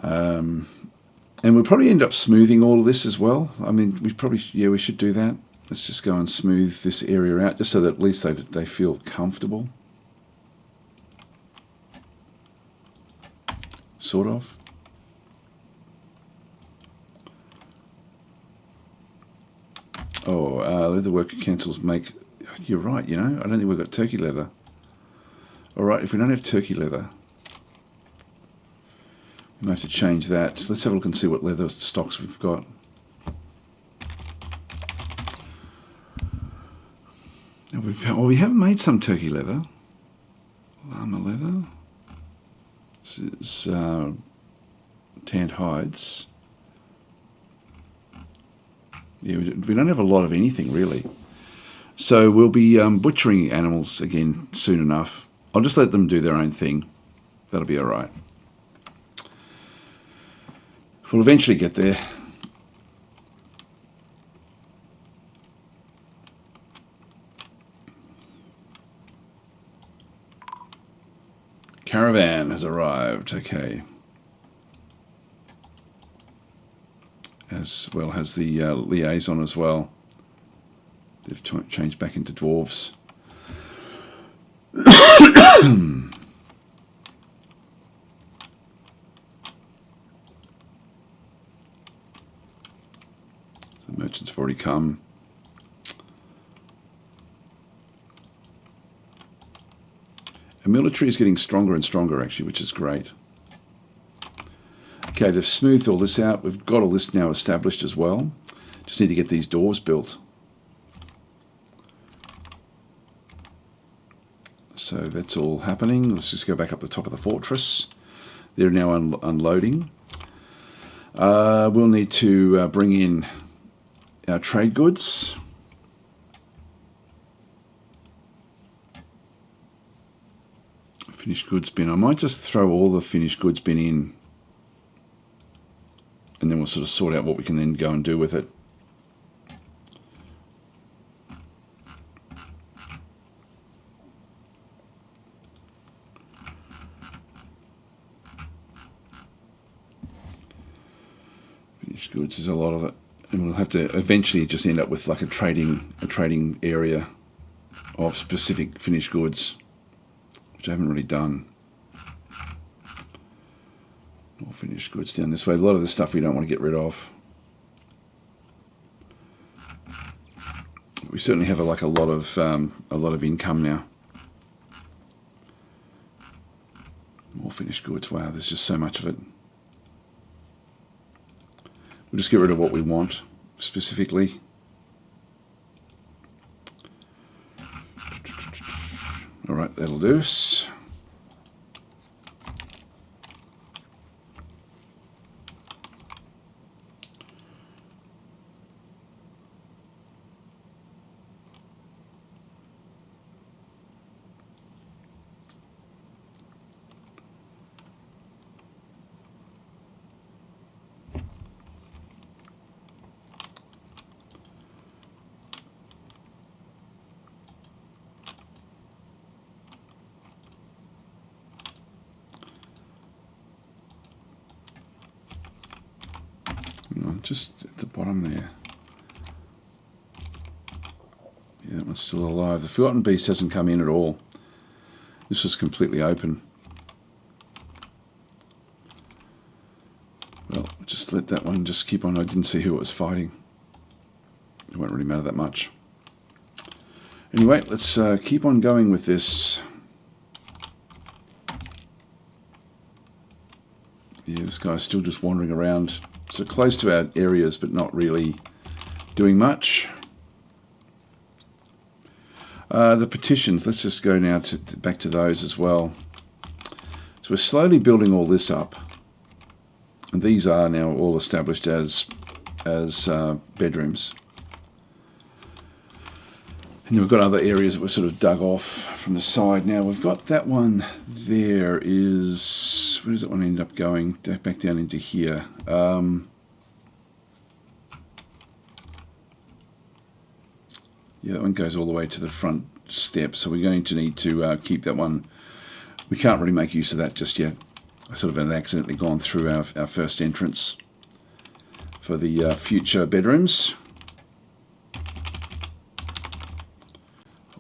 And we'll probably end up smoothing all of this as well. I mean, we should do that. Let's just go and smooth this area out, just so that at least they feel comfortable. Sort of. Oh, leather worker cancels make... You're right, you know. I don't think we've got turkey leather. Alright, if we don't have turkey leather, we might have to change that. Let's have a look and see what leather stocks we've got. We have made some turkey leather. Llama leather. This is tanned hides. Yeah, we don't have a lot of anything really. So we'll be butchering animals again soon enough. I'll just let them do their own thing. That'll be alright. We'll eventually get there. Caravan has arrived, okay. As well as the liaison as well. They've changed back into dwarves. The merchants have already come. The military is getting stronger and stronger actually, which is great. Okay, they've smoothed all this out. We've got all this now established as well. Just need to get these doors built. So that's all happening. Let's just go back up the top of the fortress. They're now unloading. We'll need to bring in our trade goods. Finished goods bin. I might just throw all the finished goods bin in, and then we'll sort of sort out what we can then go and do with it. Finished goods is a lot of it, and we'll have to eventually just end up with like a trading area of specific finished goods, which I haven't really done. More finished goods down this way. A lot of the stuff we don't want to get rid of. We certainly have a lot of income now. More finished goods. Wow, there's just so much of it. We'll just get rid of what we want specifically. All right, that'll do us. just at the bottom there. Yeah, that one's still alive. The Forgotten Beast hasn't come in at all. This was completely open. Well, just let that one just keep on. I didn't see who it was fighting. It won't really matter that much. Anyway, let's keep on going with this. Yeah, this guy's still just wandering around. So close to our areas, but not really doing much. The petitions, let's just go now back to those as well. So we're slowly building all this up. And these are now all established as bedrooms. And then we've got other areas that we've sort of dug off from the side. Now we've got that one there is... Where does that one end up going? Back down into here. Yeah, that one goes all the way to the front step. So we're going to need to keep that one. We can't really make use of that just yet. I sort of had accidentally gone through our first entrance for the future bedrooms.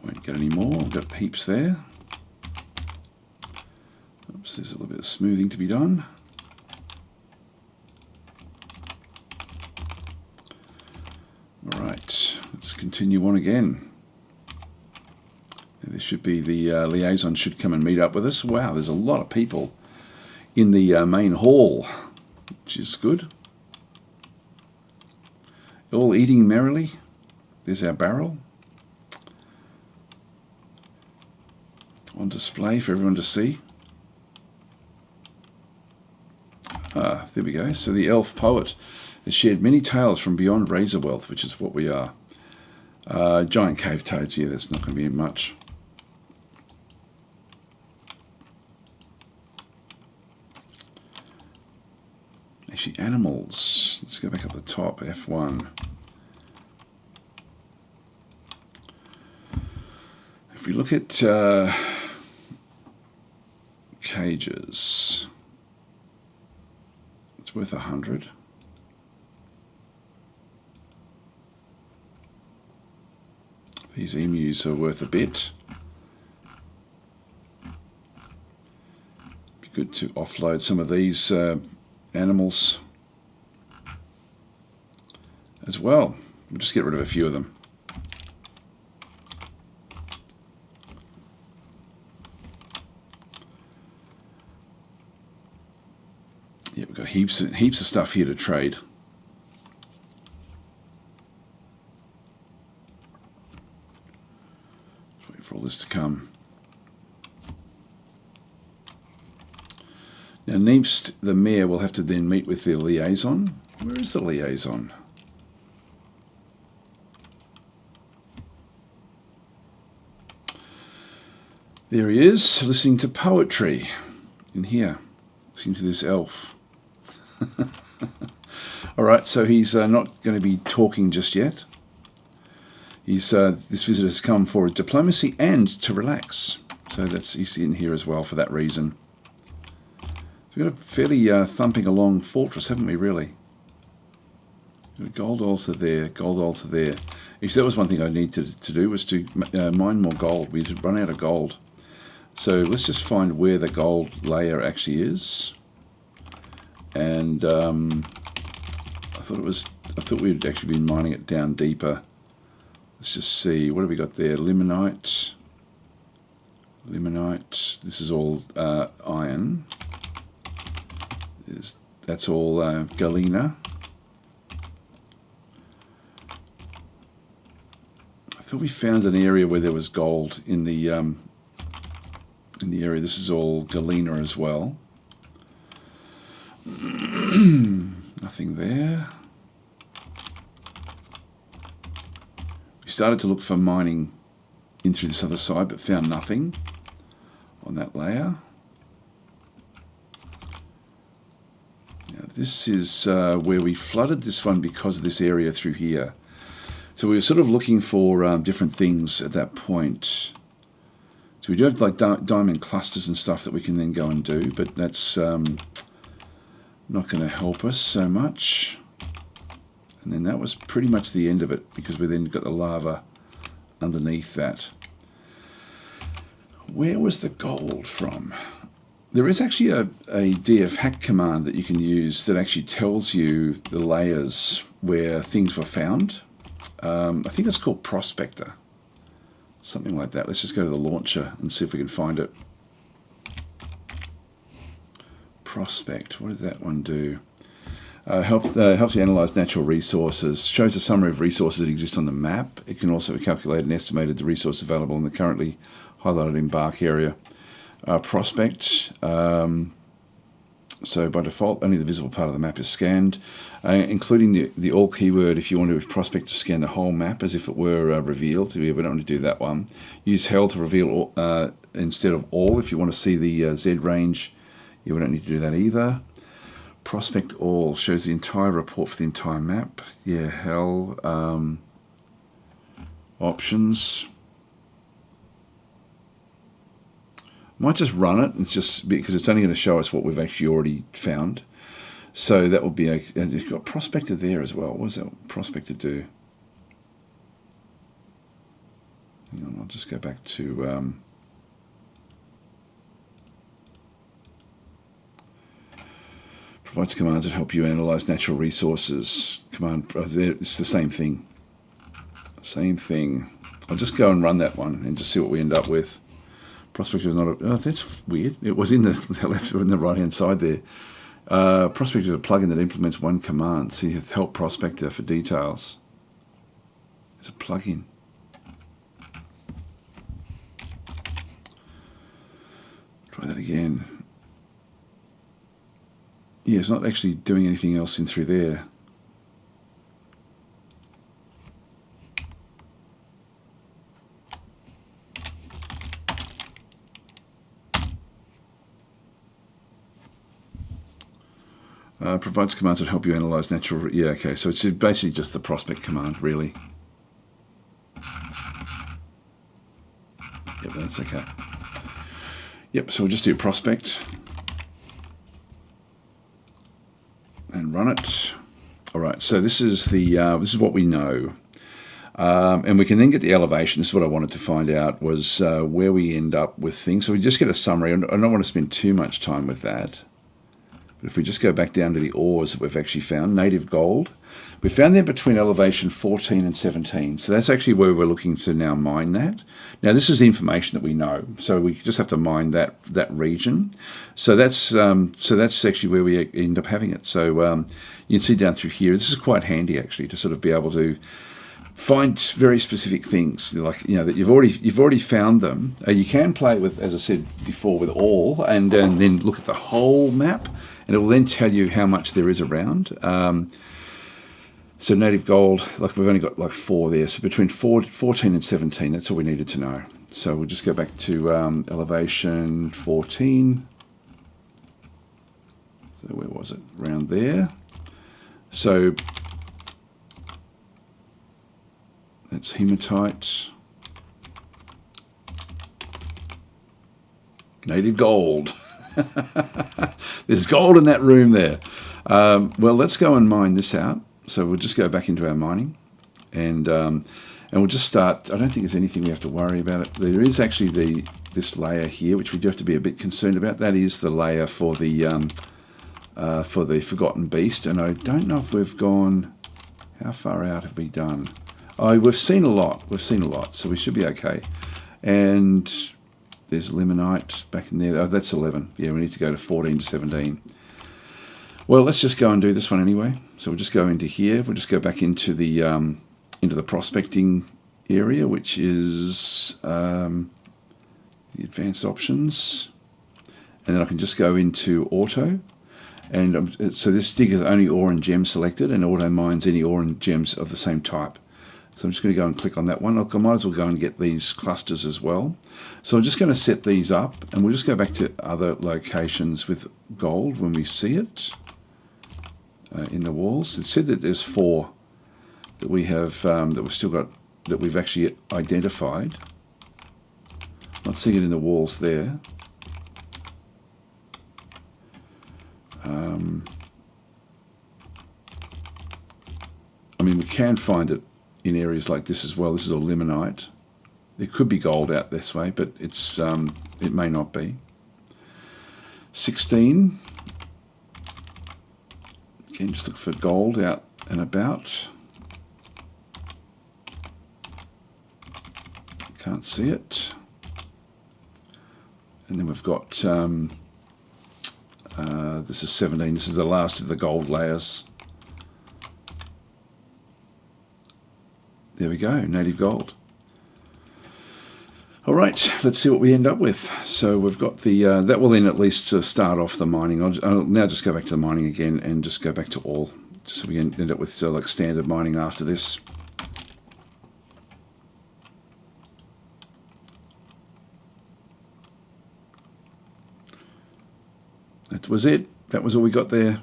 Won't get any more. I've got heaps there. Oops, there's a little bit of smoothing to be done. Alright, let's continue on again. There should be the liaison should come and meet up with us. Wow, there's a lot of people in the main hall, which is good. All eating merrily. There's our barrel. On display for everyone to see. Ah, there we go. So the elf poet has shared many tales from beyond Razor Wealth, which is what we are. Giant cave toads, yeah, that's not going to be much. Actually, animals. Let's go back up the top, F1. If we look at cages, it's worth 100. These emus are worth a bit. Be good to offload some of these animals as well. We'll just get rid of a few of them. Yeah, we've got heaps of stuff here to trade. Let's wait for all this to come. Now, Neemst, the mayor, will have to then meet with the liaison. Where is the liaison? There he is, listening to poetry in here, listening to this elf. Alright, so he's not going to be talking just yet. He's this visitor has come for diplomacy and to relax. So he's in here as well for that reason. We've got a fairly thumping along fortress, haven't we, really? Got a gold altar there, gold altar there. Actually, that was one thing I needed to do, was to mine more gold. We had run out of gold. So let's just find where the gold layer actually is. And I thought we'd actually been mining it down deeper. Let's just see, what have we got there? Limonite. Limonite. This is all iron. That's all galena. I thought we found an area where there was gold in the area. This is all galena as well. Nothing there. We started to look for mining in through this other side, but found nothing on that layer. Now, this is where we flooded this one because of this area through here. So we were sort of looking for different things at that point. So we do have like diamond clusters and stuff that we can then go and do, but that's not going to help us so much. And then that was pretty much the end of it, because we then got the lava underneath that. Where was the gold from? There is actually a DF hack command that you can use that actually tells you the layers where things were found. I think it's called Prospector. Something like that. Let's just go to the launcher and see if we can find it. Prospect. What did that one do? Helps you analyze natural resources. Shows a summary of resources that exist on the map. It can also calculate and estimate the resource available in the currently highlighted embark area. Prospect. So by default, only the visible part of the map is scanned, including the all keyword if you want to prospect to scan the whole map as if it were revealed. We don't want to do that one. Use hell to reveal all, instead of all. If you want to see the Z range, you don't need to do that either. Prospect all shows the entire report for the entire map. Yeah, hell. Options. Might just run it. It's just because it's only going to show us what we've actually already found. So that will be a. You've got Prospector there as well. What does that Prospector do? Hang on, I'll just go back to. Provides commands that help you analyze natural resources. Command. It's the same thing. Same thing. I'll just go and run that one and just see what we end up with. Prospector is not a... Oh, that's weird. It was in the left and the right-hand side there. Prospector is a plugin that implements one command. See, help Prospector for details. It's a plugin. Try that again. Yeah, it's not actually doing anything else in through there. Provides commands that help you analyze natural... Yeah, okay, so it's basically just the prospect command, really. Yep, that's okay. Yep, so we'll just do prospect. And run it. All right, so this is what we know. And we can then get the elevation. This is what I wanted to find out, was where we end up with things. So we just get a summary. I don't want to spend too much time with that. But if we just go back down to the ores that we've actually found, native gold, we found them between elevation 14 and 17. So that's actually where we're looking to now mine that. Now this is the information that we know, so we just have to mine that region. So that's actually where we end up having it. So you can see down through here. This is quite handy actually to sort of be able to find very specific things, like that you've already found them. You can play with, as I said before, with all, and then look at the whole map, and it will then tell you how much there is around. So native gold, like we've only got like 4 there, so between 14 and 17, that's all we needed to know. So we'll just go back to elevation 14. So where was it? Around there. So that's hematite. Native gold. There's gold in that room there. Well, let's go and mine this out. So we'll just go back into our mining, and we'll just start. I don't think there's anything we have to worry about. There is actually this layer here, which we do have to be a bit concerned about. That is the layer for the Forgotten Beast, and I don't know if we've gone. How far out have we done? Oh, we've seen a lot. We've seen a lot, so we should be okay. And there's limonite back in there. Oh, that's 11. Yeah, we need to go to 14 to 17. Well, let's just go and do this one anyway. So we'll just go into here. We'll just go back into the prospecting area, which is the advanced options, and then I can just go into auto. And so this dig is only ore and gem selected, and auto mines any ore and gems of the same type. So I'm just going to go and click on that one. I might as well go and get these clusters as well. So I'm just going to set these up, and we'll just go back to other locations with gold when we see it in the walls. It said that there's 4 that we have that we've still got, that we've actually identified. Not seeing it in the walls there. I mean, we can find it in areas like this as well. This is all limonite. There could be gold out this way, but it's it may not be. 16. Again, just look for gold out and about. Can't see it. And then we've got, this is 17. This is the last of the gold layers. There we go, native gold. All right, let's see what we end up with. So we've got the, that will then at least start off the mining. I'll now just go back to the mining again and just go back to all, just so we end up with like standard mining after this. That was it. That was all we got there.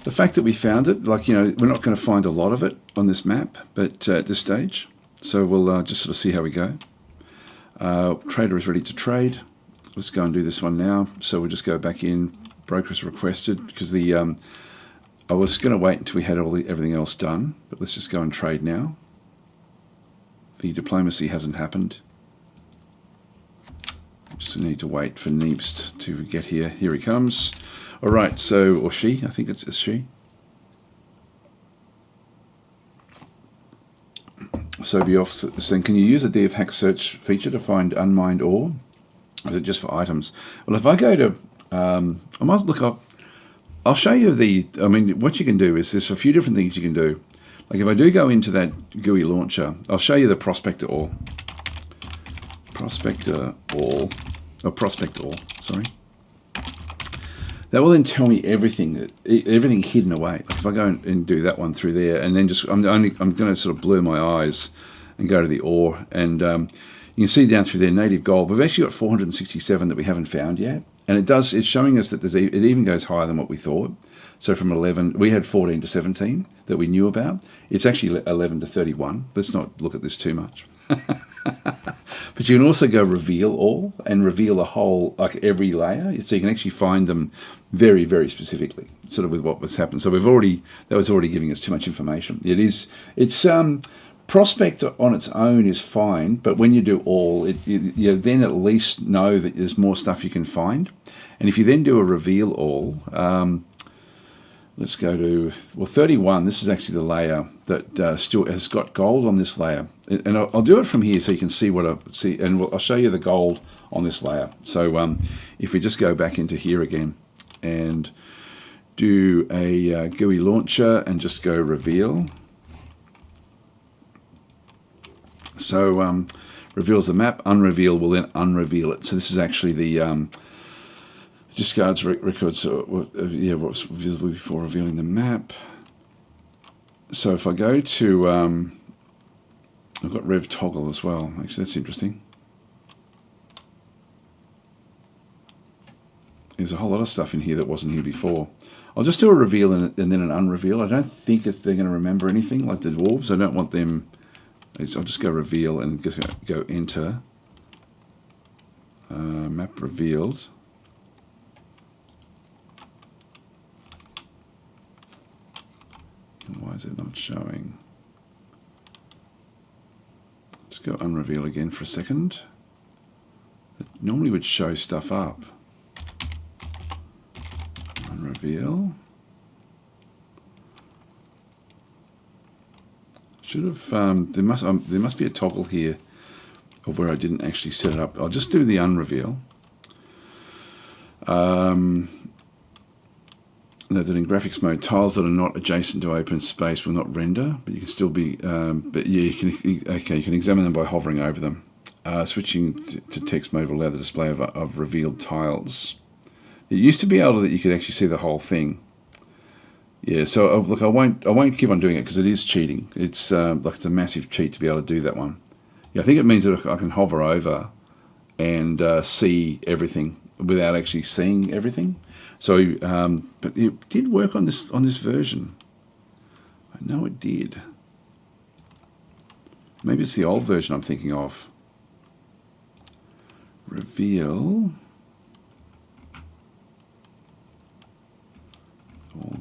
The fact that we found it, like, you know, we're not going to find a lot of it on this map, but at this stage. So we'll just sort of see how we go. Trader is ready to trade. Let's go and do this one now. So we'll just go back in. Brokers requested, because the I was going to wait until we had everything else done, but let's just go and trade now. The diplomacy hasn't happened. Just need to wait for Neebst to get here. Here he comes. All right, so, or she, I think it's she. So Dwarf saying, can you use a DF hack search feature to find unmined ore? Or is it just for items? Well, if I go to, I must look up, I'll show you the, I mean, what you can do is there's a few different things you can do. Like if I do go into that GUI launcher, I'll show you the prospector ore. Prospector ore, or prospect ore, sorry. That will then tell me everything, everything hidden away. Like if I go and do that one through there, and then just I'm going to sort of blur my eyes and go to the ore, and you can see down through there native gold. We've actually got 467 that we haven't found yet, and it's showing us that it even goes higher than what we thought. So from 11, we had 14 to 17 that we knew about. It's actually 11 to 31. Let's not look at this too much. But you can also go reveal all and reveal a whole, like every layer, so you can actually find them very, very specifically, sort of with what was happened. So that was already giving us too much information. It's prospect on its own is fine, but when you do all, you then at least know that there's more stuff you can find. And if you then do a reveal all, let's go to, well, 31. This is actually the layer that still has got gold on this layer. And I'll do it from here so you can see what I see. And I'll show you the gold on this layer. So if we just go back into here again and do a GUI launcher and just go reveal. So reveals the map. Unreveal will then unreveal it. So this is actually the... discards records, yeah, what's visible before revealing the map. So if I go to, I've got Rev Toggle as well. Actually, that's interesting. There's a whole lot of stuff in here that wasn't here before. I'll just do a reveal and then an unreveal. I don't think that they're going to remember anything like the Dwarves. I don't want them. I'll just go reveal and just go enter. Map revealed. Why is it not showing? Just go unreveal again for a second. It normally would show stuff up. Unreveal. Should have. There must be a toggle here of where I didn't actually set it up. I'll just do the unreveal. Note that in graphics mode, tiles that are not adjacent to open space will not render, but you can still be, but yeah, you can examine them by hovering over them. Switching to text mode will allow the display of revealed tiles. It used to be able that you could actually see the whole thing. Yeah, so look, I won't keep on doing it because it is cheating. It's like it's a massive cheat to be able to do that one. Yeah, I think it means that I can hover over and see everything without actually seeing everything. So, but it did work on this version. I know it did. Maybe it's the old version I'm thinking of. Reveal.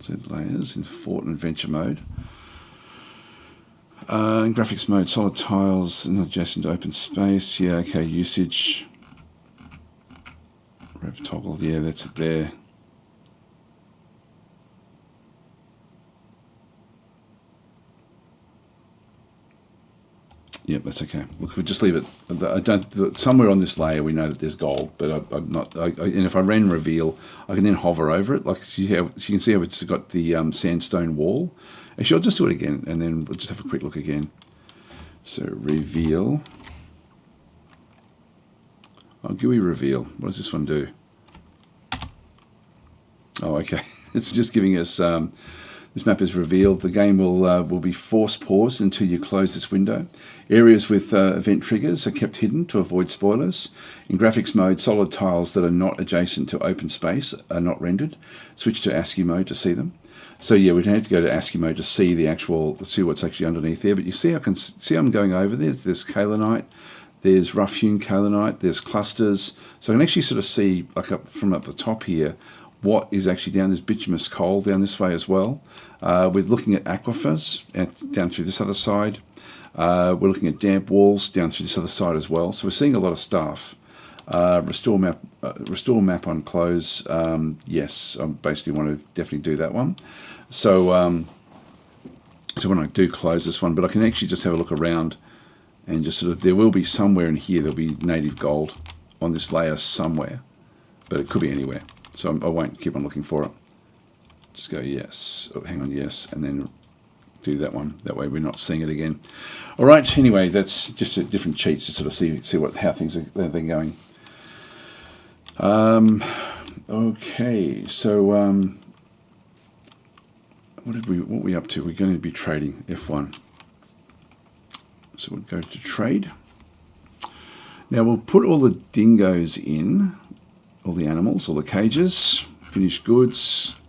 Z layers in Fort and Adventure mode. In graphics mode, solid tiles and adjacent to open space. Yeah, okay, usage. Rev toggle, yeah, that's it there. Yep, that's okay. Look, if we just leave it, I don't. Somewhere on this layer we know that there's gold, but I'm not. And if I ran reveal, I can then hover over it. Like you can see how it's got the sandstone wall. Actually, I'll just do it again, and then we'll just have a quick look again. So reveal. Oh, GUI reveal. What does this one do? Oh, okay. It's just giving us. This map is revealed. The game will be force paused until you close this window. Areas with event triggers are kept hidden to avoid spoilers. In graphics mode, solid tiles that are not adjacent to open space are not rendered. Switch to ASCII mode to see them. So yeah, we'd have to go to ASCII mode to see see what's actually underneath there. But you see, I'm going over there. There's kaolinite, there's rough-hewn kaolinite, there's clusters. So I can actually sort of see, like from up the top here, what is actually down. There's bituminous coal down this way as well. We're looking at aquifers down through this other side. We're looking at damp walls down through this other side as well. So we're seeing a lot of stuff. Restore map on close. Yes, I basically want to definitely do that one. So so when I do close this one, but I can actually just have a look around and just sort of, there will be somewhere in here, there'll be native gold on this layer somewhere, but it could be anywhere. So I won't keep on looking for it. Just go yes, oh, hang on, yes, and then do that one. That way we're not seeing it again. All right, anyway, that's just a different cheats to sort of see how things are going. Okay, so what were we up to? We're going to be trading F1. So we'll go to trade. Now we'll put all the dingoes in, all the animals, all the cages, finished goods.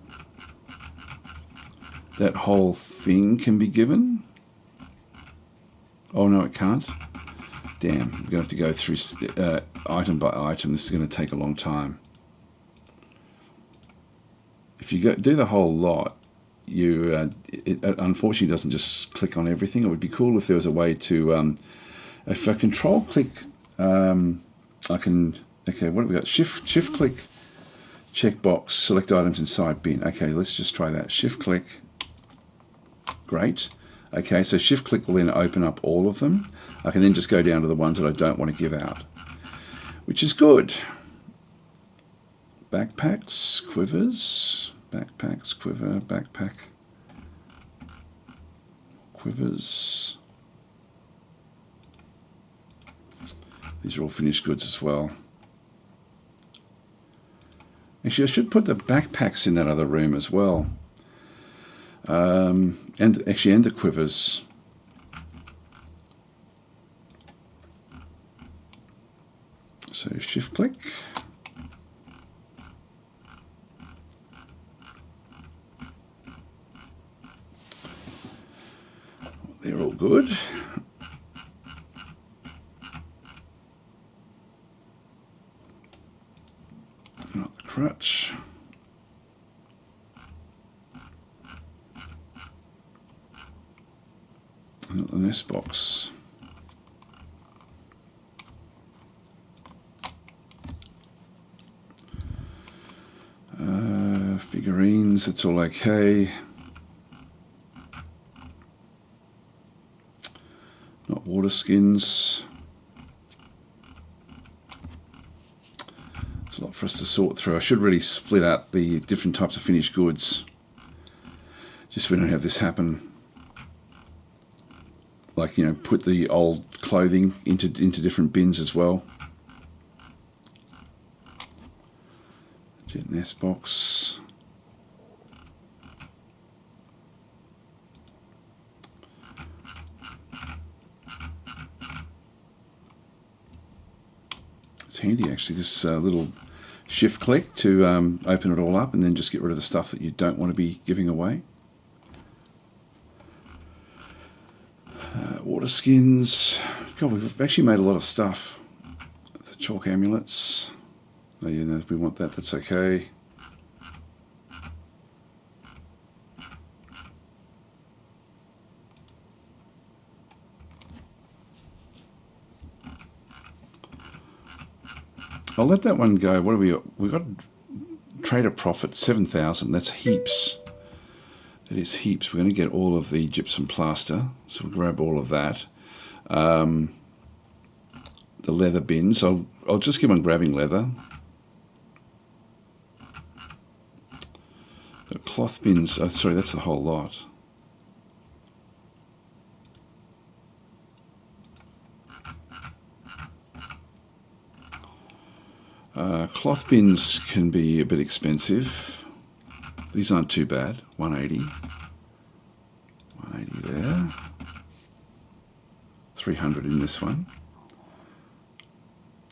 That whole thing can be given. Oh no, it can't. Damn, we're going to have to go through item by item. This is going to take a long time. If you do the whole lot, it unfortunately doesn't just click on everything. It would be cool if there was a way to, if I control click, I can, okay, what have we got? Shift click, checkbox, select items inside bin. Okay, let's just try that. Shift click, great. Okay, so shift click will then open up all of them. I can then just go down to the ones that I don't want to give out, which is good. Backpacks, quivers, backpacks, quiver, backpack, quivers. These are all finished goods as well. Actually, I should put the backpacks in that other room as well. And the quivers. So shift click. They're all good. Not the crutch. Not the nest box. Figurines, that's all okay. Not water skins. There's a lot for us to sort through. I should really split out the different types of finished goods, just so we don't have this happen. Like, you know, put the old clothing into different bins as well. Jet nest box. It's handy actually, this little shift click to open it all up and then just get rid of the stuff that you don't want to be giving away. Water skins. God, we've actually made a lot of stuff. The chalk amulets. Oh, yeah, no, if we want that, that's okay. I'll let that one go. What do we got? Trader profit 7,000. That's heaps. That is heaps. We're going to get all of the gypsum plaster, so we'll grab all of that. The leather bins. I'll just keep on grabbing leather. The cloth bins. Oh, sorry, that's the whole lot. Cloth bins can be a bit expensive. These aren't too bad. 180. 180 there. 300 in this one.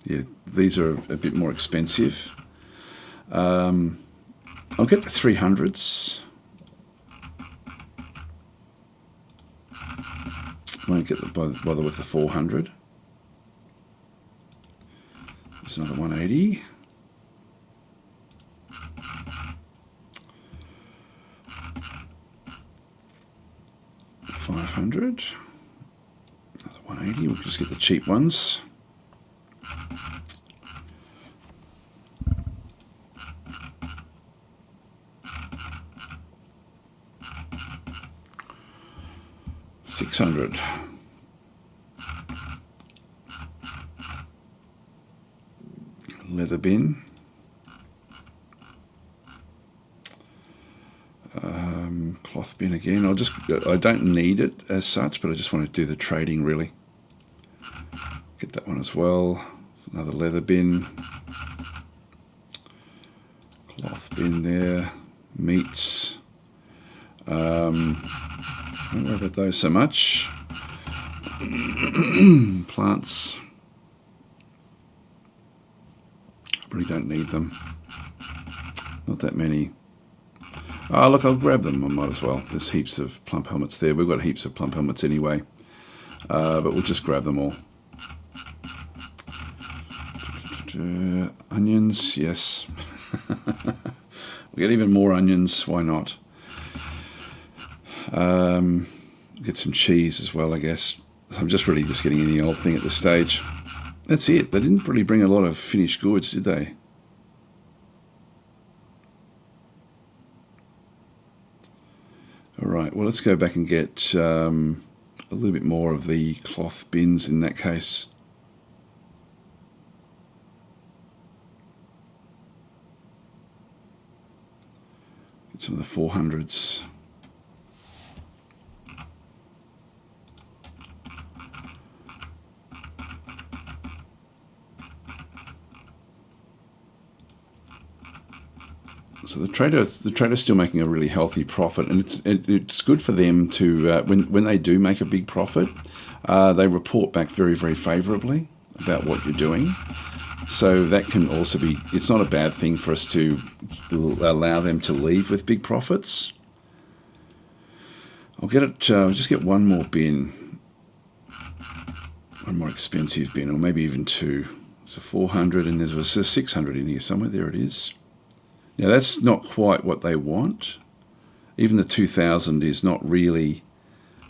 Yeah, these are a bit more expensive. I'll get the 300s. Won't get bother with the 400. There's another 180. $500. Another 180. We'll just get the cheap ones. $600. Leather bin. Cloth bin again. I don't need it as such, but I just want to do the trading really. Get that one as well. Another leather bin. Cloth bin there. Meats. Don't worry about those so much. Plants. Really don't need them. Not that many. Oh, look, I'll grab them. I might as well. There's heaps of plump helmets there. We've got heaps of plump helmets anyway. But we'll just grab them all. Onions, yes. We get even more onions. Why not? Get some cheese as well, I guess. I'm just really just getting any old thing at this stage. That's it. They didn't really bring a lot of finished goods, did they? All right, well, let's go back and get a little bit more of the cloth bins in that case. Get some of the 400s. So the trader's still making a really healthy profit, and it's good for them to when they do make a big profit, they report back very, very favourably about what you're doing. So that can also be, it's not a bad thing for us to allow them to leave with big profits. I'll just get one more bin, one more expensive bin, or maybe even two. So 400, and there's a 600 in here somewhere. There it is. Now that's not quite what they want. Even the 2000 is not really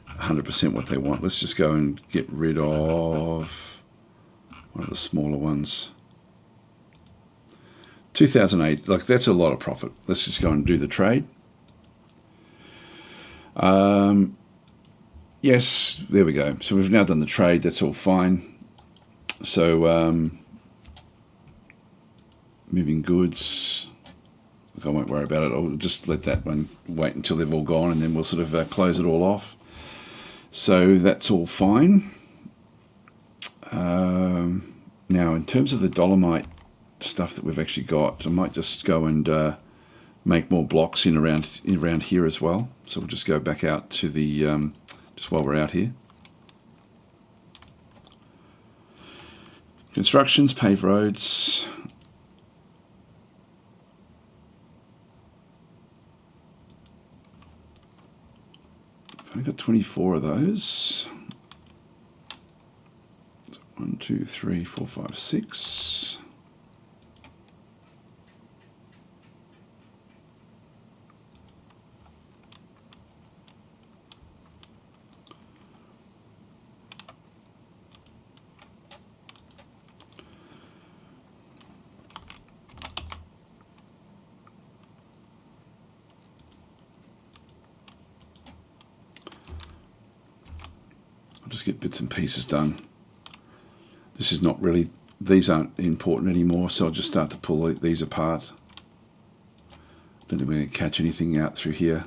100% what they want. Let's just go and get rid of one of the smaller ones. 2008, like that's a lot of profit. Let's just go and do the trade. Yes, there we go. So we've now done the trade. That's all fine. So moving goods. I won't worry about it. I'll just let that one wait until they've all gone, and then we'll sort of close it all off. So that's all fine. Now, in terms of the dolomite stuff that we've actually got, I might just go and make more blocks in around here as well. So we'll just go back out to the just while we're out here. Constructions, paved roads. I've got 24 of those. 1, 2, 3, 4, 5, 6. just get bits and pieces done. This is not really, these aren't important anymore, so I'll just start to pull these apart. Don't think we're going to catch anything out through here.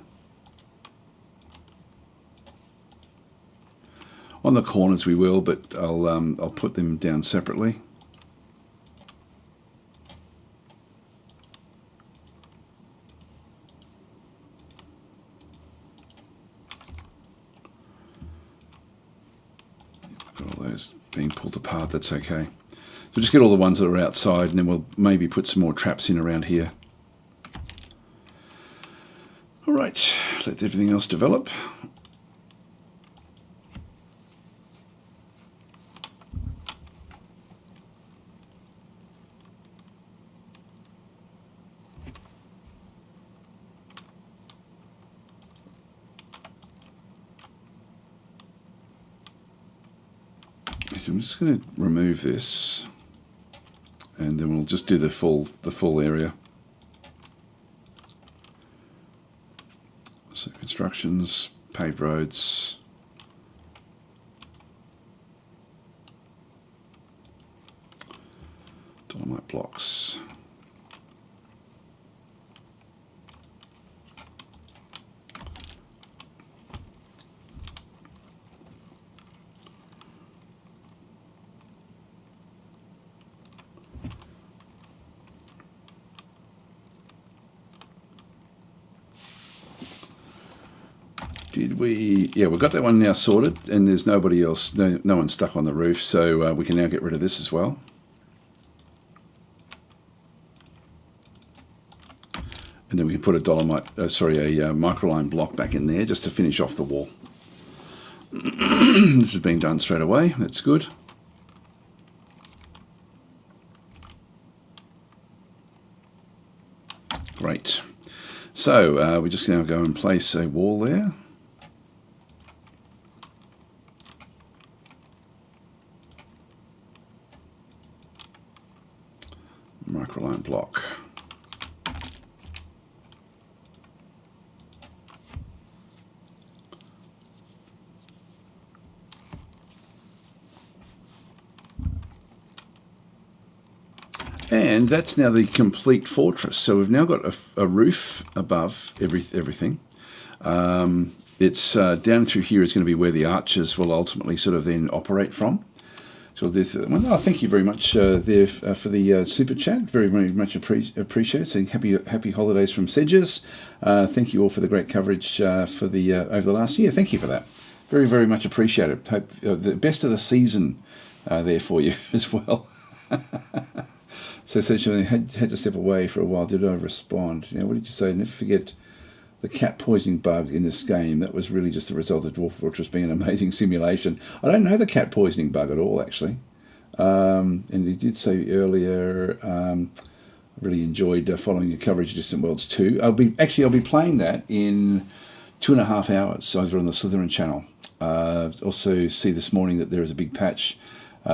On the corners we will, but I'll put them down separately. Got all those being pulled apart, that's okay. So just get all the ones that are outside, and then we'll maybe put some more traps in around here. All right, let everything else develop. I'm just going to remove this, and then we'll just do the full area. So constructions, paved roads, dolomite blocks. Did we? Yeah, we've got that one now sorted, and there's nobody else, no one stuck on the roof, so we can now get rid of this as well. And then we can put a microline block back in there just to finish off the wall. This is being done straight away. That's good. Great. So we're just going to go and place a wall there. Microline block. And that's now the complete fortress. So we've now got a roof above everything. It's down through here is going to be where the archers will ultimately sort of then operate from. So this, well, thank you very much there for the super chat. Very, very much appreciate. So happy holidays from Sedges. Thank you all for the great coverage for the over the last year. Thank you for that. Very, very much appreciated. Hope the best of the season there for you as well. So essentially, had to step away for a while. Did I respond? What did you say? Never forget the cat poisoning bug in this game. That was really just a result of Dwarf Fortress being an amazing simulation. I don't know the cat poisoning bug at all, actually. And you did say earlier, I really enjoyed following your coverage of Distant Worlds 2. I'll be playing that in 2.5 hours over on the Slytherin channel. Also see this morning that there is a big patch,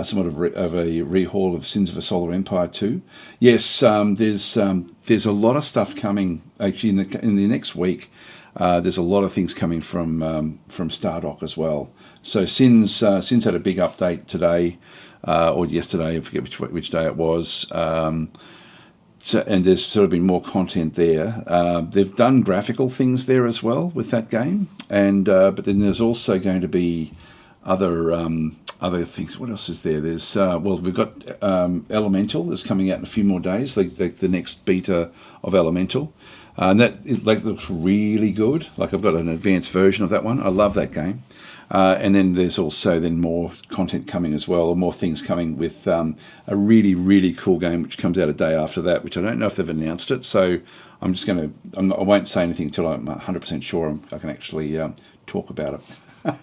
somewhat of a rehaul of Sins of a Solar Empire 2. Yes, there's a lot of stuff coming. Actually, in the next week, there's a lot of things coming from Stardock as well. So Sins had a big update today or yesterday. I forget which day it was. And there's sort of been more content there. They've done graphical things there as well with that game, and but then there's also going to be other things. What else is there? There's we've got Elemental is coming out in a few more days, like the next beta of Elemental, and that looks really good. Like I've got an advanced version of that one. I love that game. And then there's also more content coming as well, or more things coming with a really, really cool game which comes out a day after that, which I don't know if they've announced it. So I'm just going to, I won't say anything until I'm 100% sure I can actually talk about it.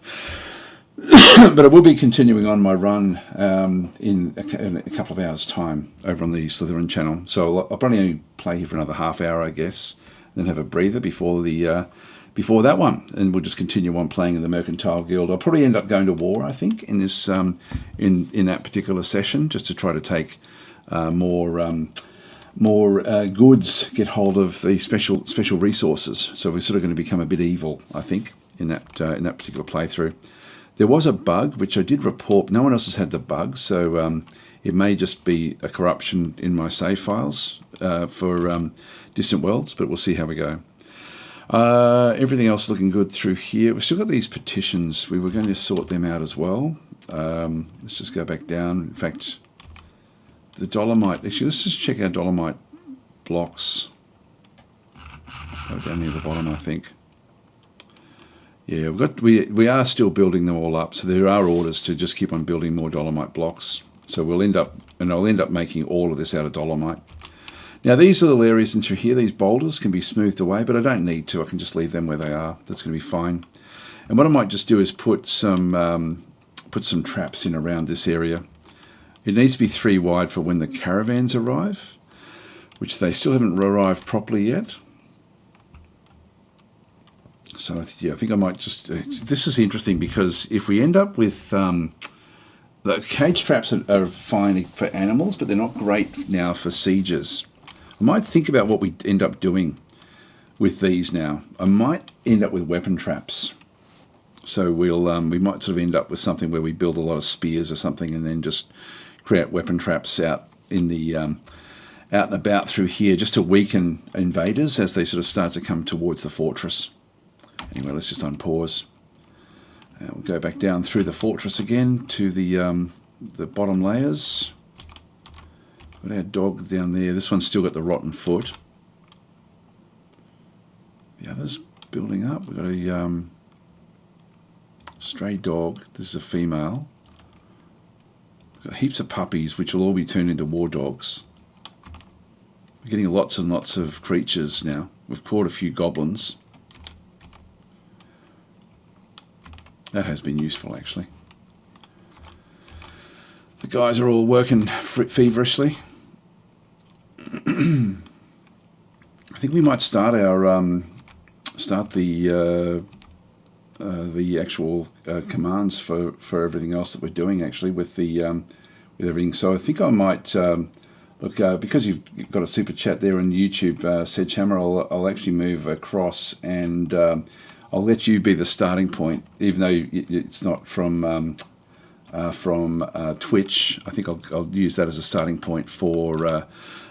But I will be continuing on my run in a couple of hours' time over on the Slytherin channel. So I'll probably only play here for another half hour, I guess, then have a breather before before that one, and we'll just continue on playing in the Mercantile Guild. I'll probably end up going to war, I think, in this in that particular session, just to try to take more goods, get hold of the special resources. So we're sort of going to become a bit evil, I think, in that particular playthrough. There was a bug, which I did report. No one else has had the bug, so it may just be a corruption in my save files for Distant Worlds, but we'll see how we go. Everything else is looking good through here. We've still got these petitions. We were going to sort them out as well. Let's just go back down. In fact, the dolomite. Actually, let's just check our dolomite blocks. Go down near the bottom, I think. Yeah, we are still building them all up. So there are orders to just keep on building more dolomite blocks. So we'll end up, and I'll end up making all of this out of dolomite. Now these little areas in through here, these boulders can be smoothed away, but I don't need to. I can just leave them where they are. That's going to be fine. And what I might just do is put some traps in around this area. It needs to be 3 wide for when the caravans arrive, which they still haven't arrived properly yet. So yeah, I think I might just... this is interesting because if we end up with... the cage traps are fine for animals, but they're not great now for sieges. I might think about what we end up doing with these now. I might end up with weapon traps. So we might sort of end up with something where we build a lot of spears or something and then just create weapon traps out in the out and about through here just to weaken invaders as they sort of start to come towards the fortress. Anyway, let's just unpause. We'll go back down through the fortress again to the bottom layers. Got our dog down there. This one's still got the rotten foot. The other's building up. We've got a stray dog. This is a female. We've got heaps of puppies, which will all be turned into war dogs. We're getting lots and lots of creatures now. We've caught a few goblins. That has been useful, actually. The guys are all working feverishly. I think we might start our the actual commands for everything else that we're doing, actually, with everything. So I think I might look because you've got a super chat there on YouTube, Sedgehammer. I'll actually move across and. I'll let you be the starting point, even though it's not from Twitch. I think I'll use that as a starting point for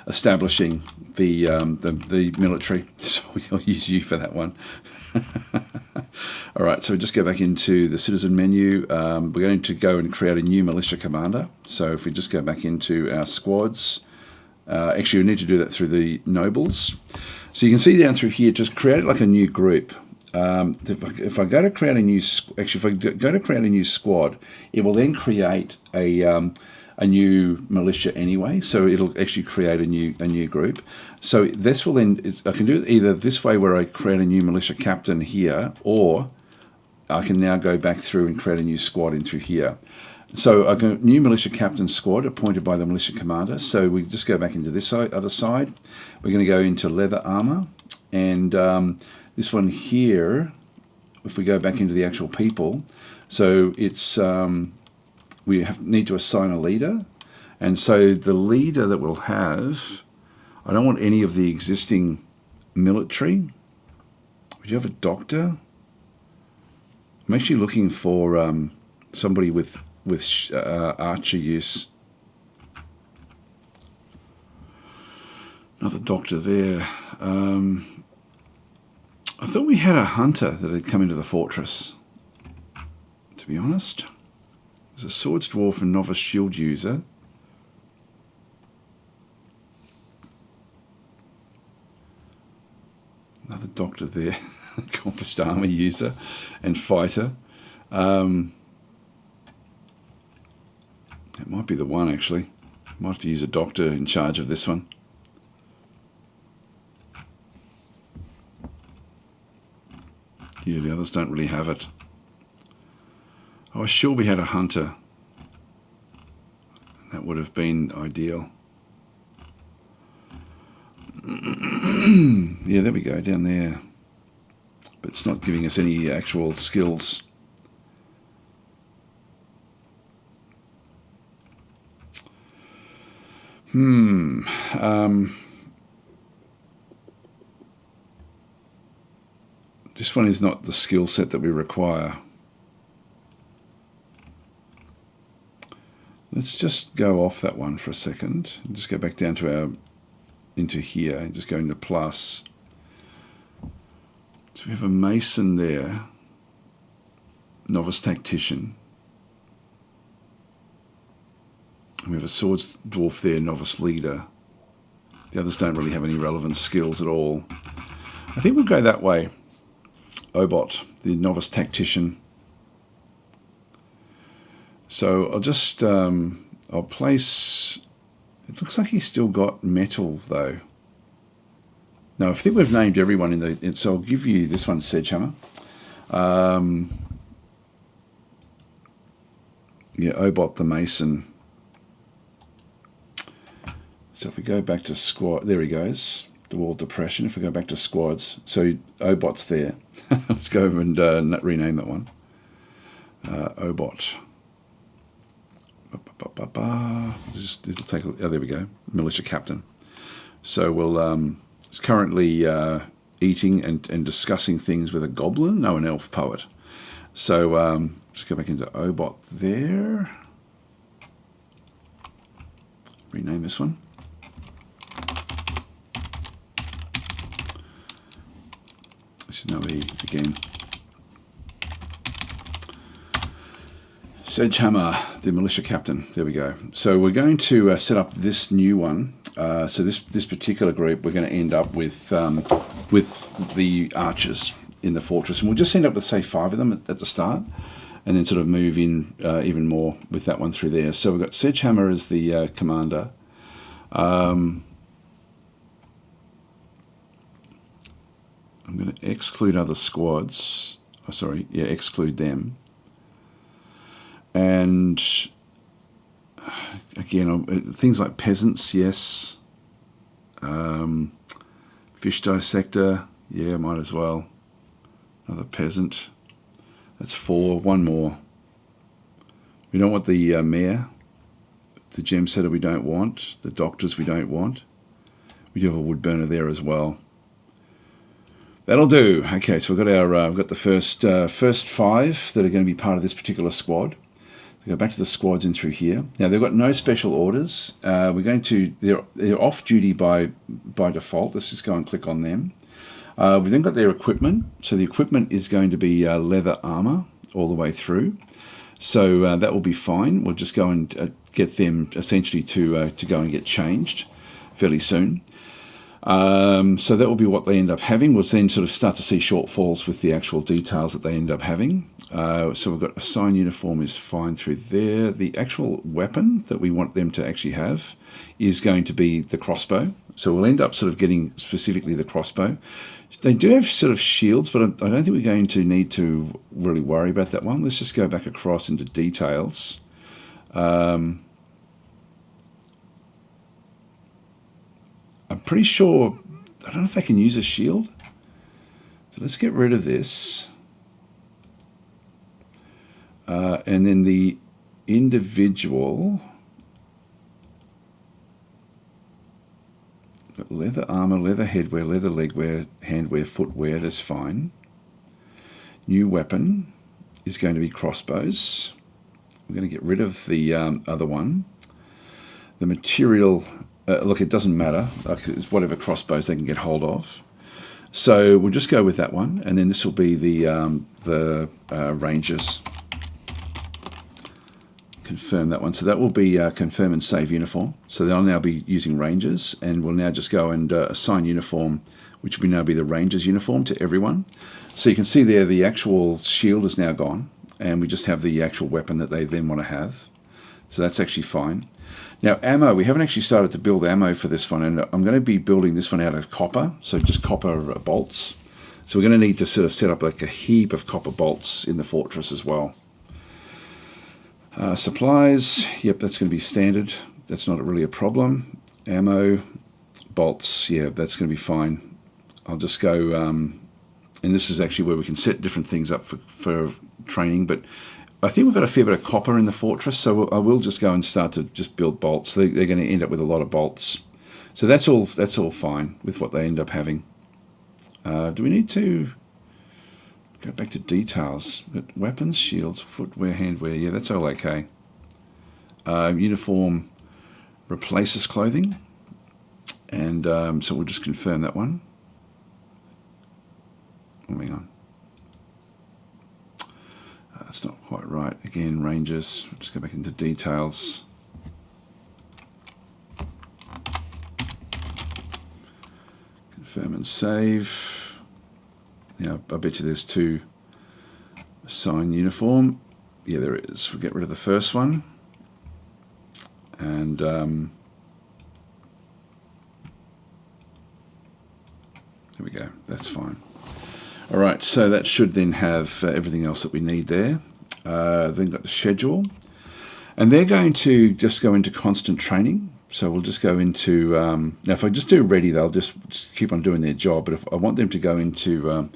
establishing the military. So I'll use you for that one. All right, so just go back into the citizen menu. We're going to go and create a new militia commander. So if we just go back into our squads, actually we need to do that through the nobles. So you can see down through here, just create like a new group. If I go to create a new, squad, it will then create a new militia anyway. So it'll actually create a new group. So this will then I can do it either this way where I create a new militia captain here, or I can now go back through and create a new squad in through here. So I've got a new militia captain squad appointed by the militia commander. So we just go back into this other side. We're going to go into leather armor and. This one here, if we go back into the actual people, so it's we need to assign a leader, and so the leader that we'll have, I don't want any of the existing military. Would you have a doctor? I'm actually looking for somebody with archer use. Another doctor there. I thought we had a hunter that had come into the fortress, to be honest. There's a swords dwarf and novice shield user. Another doctor there, accomplished armor user and fighter. It might be the one, actually. Might have to use a doctor in charge of this one. Yeah, the others don't really have it. I was sure we had a hunter. That would have been ideal. Yeah, there we go, down there. But it's not giving us any actual skills. This one is not the skill set that we require. let's just go off that one for a second and just go back down to into here and just go into plus. So we have a Mason there, Novice Tactician. And we have a Swords Dwarf there, Novice Leader. The others don't really have any relevant skills at all. I think we'll go that way. Obot, the Novice Tactician. So I'll just, I'll place, it looks like he's still got metal though. No, I think we've named everyone in the, so I'll give you this one, Sedgehammer. Yeah, Obot the Mason. So if we go back to squad, there he goes, the Wall Depression. If we go back to squads, so Obot's there. Let's go over and rename that one. Obot. It'll take, oh, there we go, Militia Captain. So we'll, it's currently eating and discussing things with a goblin, no, an elf poet. So just go back into Obot there. Rename this one. This is now E again. Sedgehammer, the Militia Captain. There we go. So we're going to set up this new one. So this particular group, we're going to end up with the archers in the fortress, and we'll just end up with, say, 5 of them at the start, and then sort of move in even more with that one through there. So we've got Sedgehammer as the commander. I'm going to exclude other squads. Oh, sorry, yeah, exclude them. And again, things like peasants, yes. Fish dissector, yeah, might as well. Another peasant. That's 4. One more. We don't want the mayor. The gem setter we don't want. The doctors we don't want. We do have a wood burner there as well. That'll do. Okay, so we've got our we've got the first 5 that are going to be part of this particular squad. So go back to the squads in through here. Now they've got no special orders. We're going to they're off duty by default. Let's just go and click on them. We've then got their equipment. So the equipment is going to be leather armor all the way through. So that will be fine. We'll just go and get them essentially to go and get changed fairly soon. So that will be what they end up having. We'll then sort of start to see shortfalls with the actual details that they end up having. So we've got assigned uniform is fine through there. The actual weapon that we want them to actually have is going to be the crossbow. So we'll end up sort of getting specifically the crossbow. They do have sort of shields, but I don't think we're going to need to really worry about that one. Let's just go back across into details. I'm pretty sure, I don't know if I can use a shield. So let's get rid of this. And then the individual, got leather armor, leather headwear, leather legwear, handwear, footwear, that's fine. New weapon is going to be crossbows. We're going to get rid of the other one. The material, look, it doesn't matter. Like, it's whatever crossbows they can get hold of. So we'll just go with that one, and then this will be the Rangers. Confirm that one. So that will be confirm and save uniform. So they'll now be using Rangers, and we'll now just go and assign uniform, which will now be the Rangers uniform to everyone. So you can see there the actual shield is now gone, and we just have the actual weapon that they then want to have. So that's actually fine. Now ammo, we haven't actually started to build ammo for this one, and I'm going to be building this one out of copper, so just copper bolts. So we're going to need to sort of set up like a heap of copper bolts in the fortress as well. Supplies, yep, that's going to be standard. That's not really a problem. Ammo, bolts, yeah, that's going to be fine. I'll just go, and this is actually where we can set different things up for training, but I think we've got a fair bit of copper in the fortress, so I will just go and start to just build bolts. They're going to end up with a lot of bolts. So that's all fine with what they end up having. Do we need to go back to details? But weapons, shields, footwear, handwear, yeah, that's all okay. uniform replaces clothing, and so we'll just confirm that one. Oh, hang on. That's not quite right. Again, ranges. Just go back into details. Confirm and save. Now, I bet you there's 2 assign uniform. Yeah, there is. We'll get rid of the first one. And there we go. That's fine. All right, so that should then have everything else that we need there. Then got the schedule. And they're going to just go into constant training. So we'll just go into, now if I just do ready, they'll just keep on doing their job. But if I want them to go into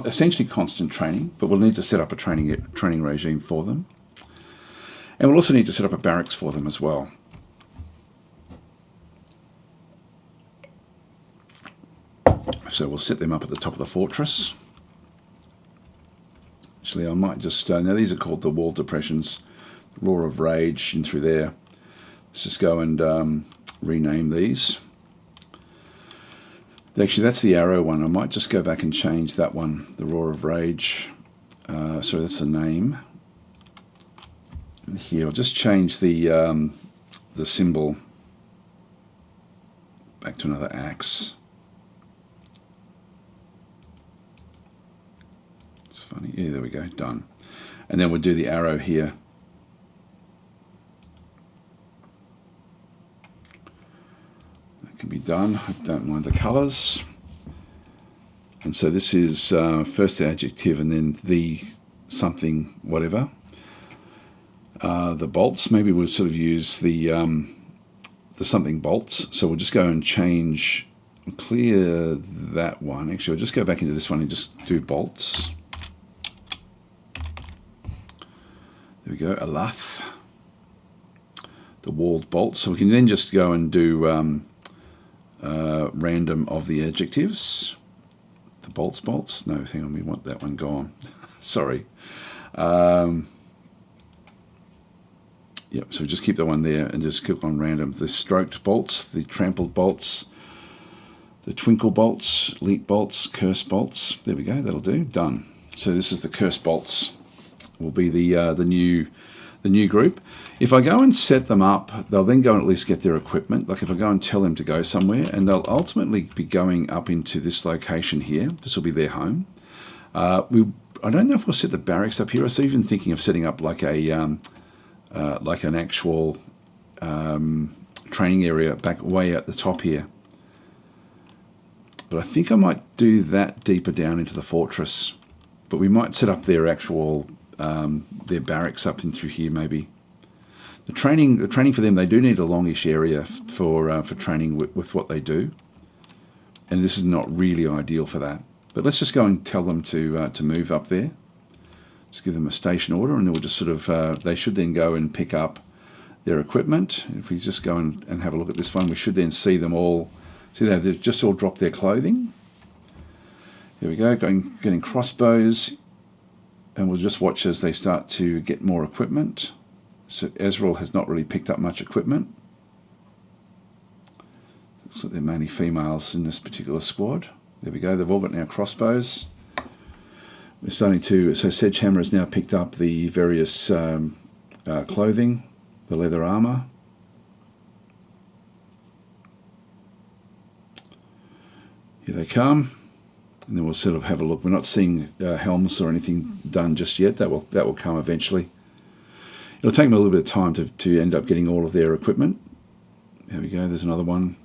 essentially constant training, but we'll need to set up a training regime for them. And we'll also need to set up a barracks for them as well. So we'll set them up at the top of the fortress. Actually, I might just, now these are called the wall depressions, Roar of Rage in through there. Let's just go and rename these. Actually, that's the arrow one. I might just go back and change that one, the Roar of Rage. So that's the name. And here, I'll just change the symbol back to another axe. It's funny. Yeah, there we go. Done. And then we'll do the arrow here. Can be done. I don't mind the colours. And so this is first adjective and then the something whatever. The bolts, maybe we'll sort of use the something bolts. So we'll just go and change, clear that one. Actually, I'll just go back into this one and just do bolts. There we go, Alath. The walled bolts. So we can then just go and do random of the adjectives. The bolts. No, hang on, we want that one gone. Sorry. Yep, so just keep that one there and just click on random. The stroked bolts, the trampled bolts, the twinkle bolts, leap bolts, curse bolts. There we go, that'll do. Done. So this is the curse bolts. Will be the new group. If I go and set them up, they'll then go and at least get their equipment. Like if I go and tell them to go somewhere, and they'll ultimately be going up into this location here. This will be their home. I don't know if we'll set the barracks up here. I was even thinking of setting up like a like an actual training area back way at the top here. But I think I might do that deeper down into the fortress. But we might set up their actual their barracks up in through here maybe. The training for them, they do need a longish area for training with what they do, and this is not really ideal for that. But let's just go and tell them to move up there. Just give them a station order, and then we'll just sort of they should then go and pick up their equipment. If we just go and have a look at this one, we should then see them all. See, they've just all dropped their clothing. There we go, getting crossbows. And we'll just watch as they start to get more equipment. So Ezreal has not really picked up much equipment. Looks like they're mainly females in this particular squad. There we go, they've all got now crossbows. We're starting to, so Sedgehammer has now picked up the various clothing, the leather armour. Here they come. And then we'll sort of have a look. We're not seeing helms or anything done just yet. That will come eventually. It'll take them a little bit of time to end up getting all of their equipment. There we go. There's another one.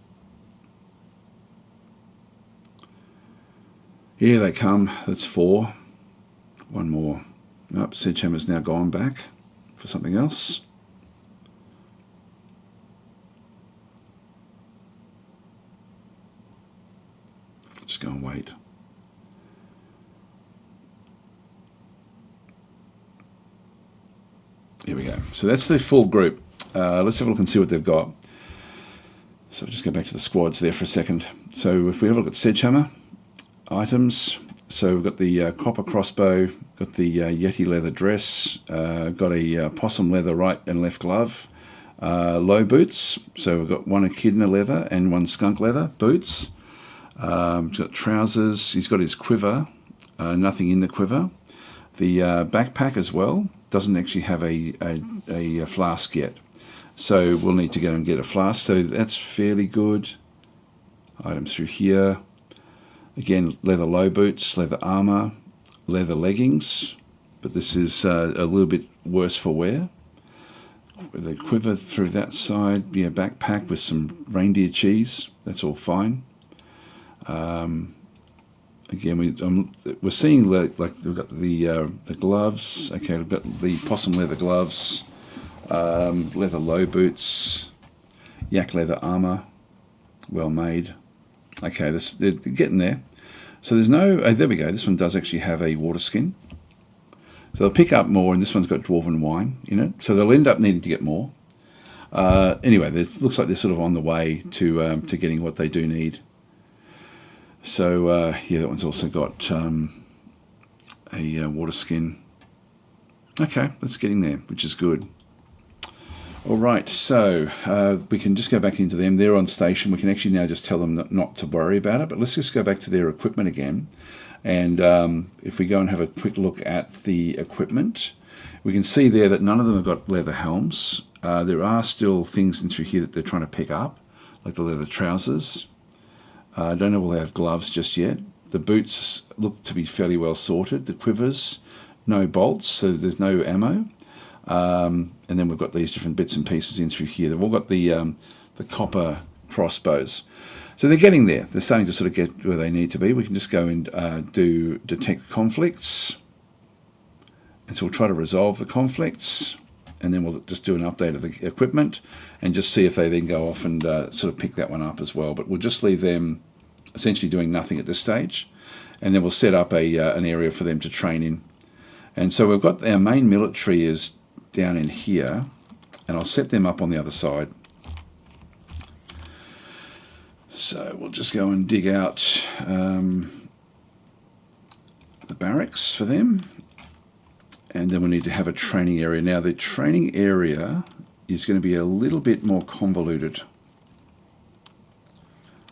Here they come. That's 4. One more. Nope, Sedgehammer's now gone back for something else. Just go and wait. Here we go. So that's the full group. Let's have a look and see what they've got. So I'll just go back to the squads there for a second. So if we have a look at Sedgehammer, items. So we've got the copper crossbow, got the Yeti leather dress, got a possum leather right and left glove, Low boots, so we've got one echidna leather and one skunk leather boots. He's got trousers, he's got his quiver, nothing in the quiver. The backpack as well doesn't actually have a flask yet, so we'll need to go and get a flask, so that's fairly good. Items through here, again, leather low boots, leather armor, leather leggings, but this is a little bit worse for wear. The quiver through that side, yeah, backpack with some reindeer cheese, that's all fine. Again, we're seeing like we've got the gloves. Okay, we've got the possum leather gloves, leather low boots, yak leather armor, well made. Okay, they're getting there. So there's no. Oh, there we go. This one does actually have a water skin. So they'll pick up more, and this one's got dwarven wine in it. So they'll end up needing to get more. Anyway, it looks like they're sort of on the way to getting what they do need. So yeah, that one's also got a water skin. Okay, that's getting there, which is good. All right, so we can just go back into them. They're on station. We can actually now just tell them not to worry about it. But let's just go back to their equipment again. And if we go and have a quick look at the equipment, we can see there that none of them have got leather helms. There are still things in through here that they're trying to pick up, like the leather trousers. I don't know if they have gloves just yet. The boots look to be fairly well sorted. The quivers, no bolts, so there's no ammo. And then we've got these different bits and pieces in through here. They've all got the copper crossbows. So they're getting there. They're starting to sort of get where they need to be. We can just go and do detect conflicts. And so we'll try to resolve the conflicts. And then we'll just do an update of the equipment and just see if they then go off and sort of pick that one up as well. But we'll just leave them essentially doing nothing at this stage. And then we'll set up an area for them to train in. And so we've got our main military is down in here. And I'll set them up on the other side. So we'll just go and dig out the barracks for them. And then we need to have a training area. Now the training area is going to be a little bit more convoluted.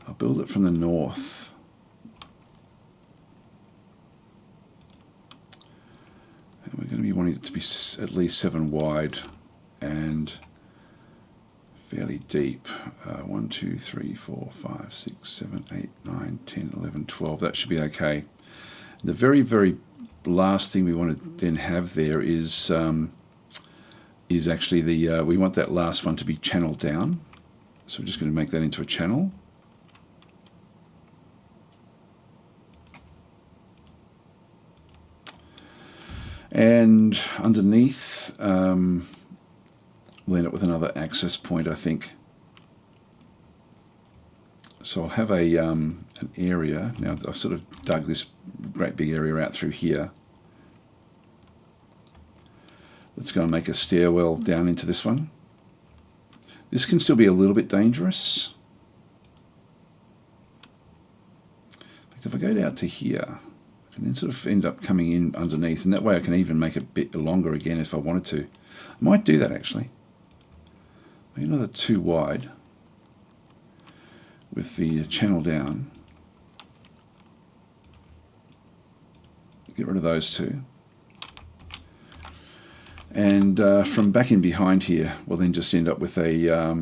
I'll build it from the north. And we're going to be wanting it to be at least 7 wide and fairly deep. 1, 2, 3, 4, 5, 6, 7, 8, 9, 10, 11, 12. That should be okay. The very, very last thing we want to then have there is actually we want that last one to be channeled down. So we're just going to make that into a channel. And underneath, we'll end up with another access point, I think. So I'll have an area. Now I've sort of dug this great big area out through here. Let's go and make a stairwell down into this one. This can still be a little bit dangerous. In fact, if I go down to here, I can then sort of end up coming in underneath, and that way I can even make it a bit longer again if I wanted to. I might do that actually. Maybe another 2 wide with the channel down. Get rid of those 2. And from back in behind here, we'll then just end up with a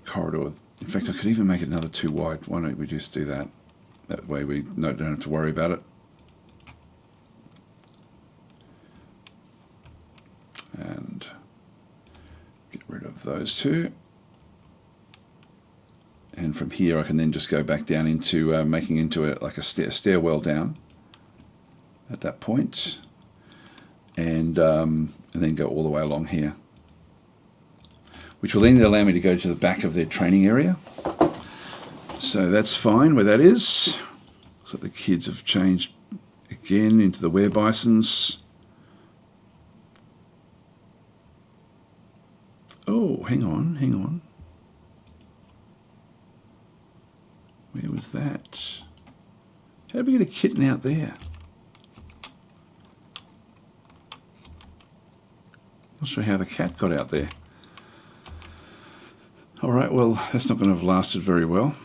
corridor. In fact, I could even make it another 2 wide. Why don't we just do that? That way we don't have to worry about it. And get rid of those 2. And from here I can then just go back down into making into like a stairwell down at that point. And then go all the way along here, which will then allow me to go to the back of their training area. So that's fine where that is. Looks like the kids have changed again into the werebisons. Oh, hang on. Where was that? How did we get a kitten out there? Not sure how the cat got out there. All right, well, that's not going to have lasted very well.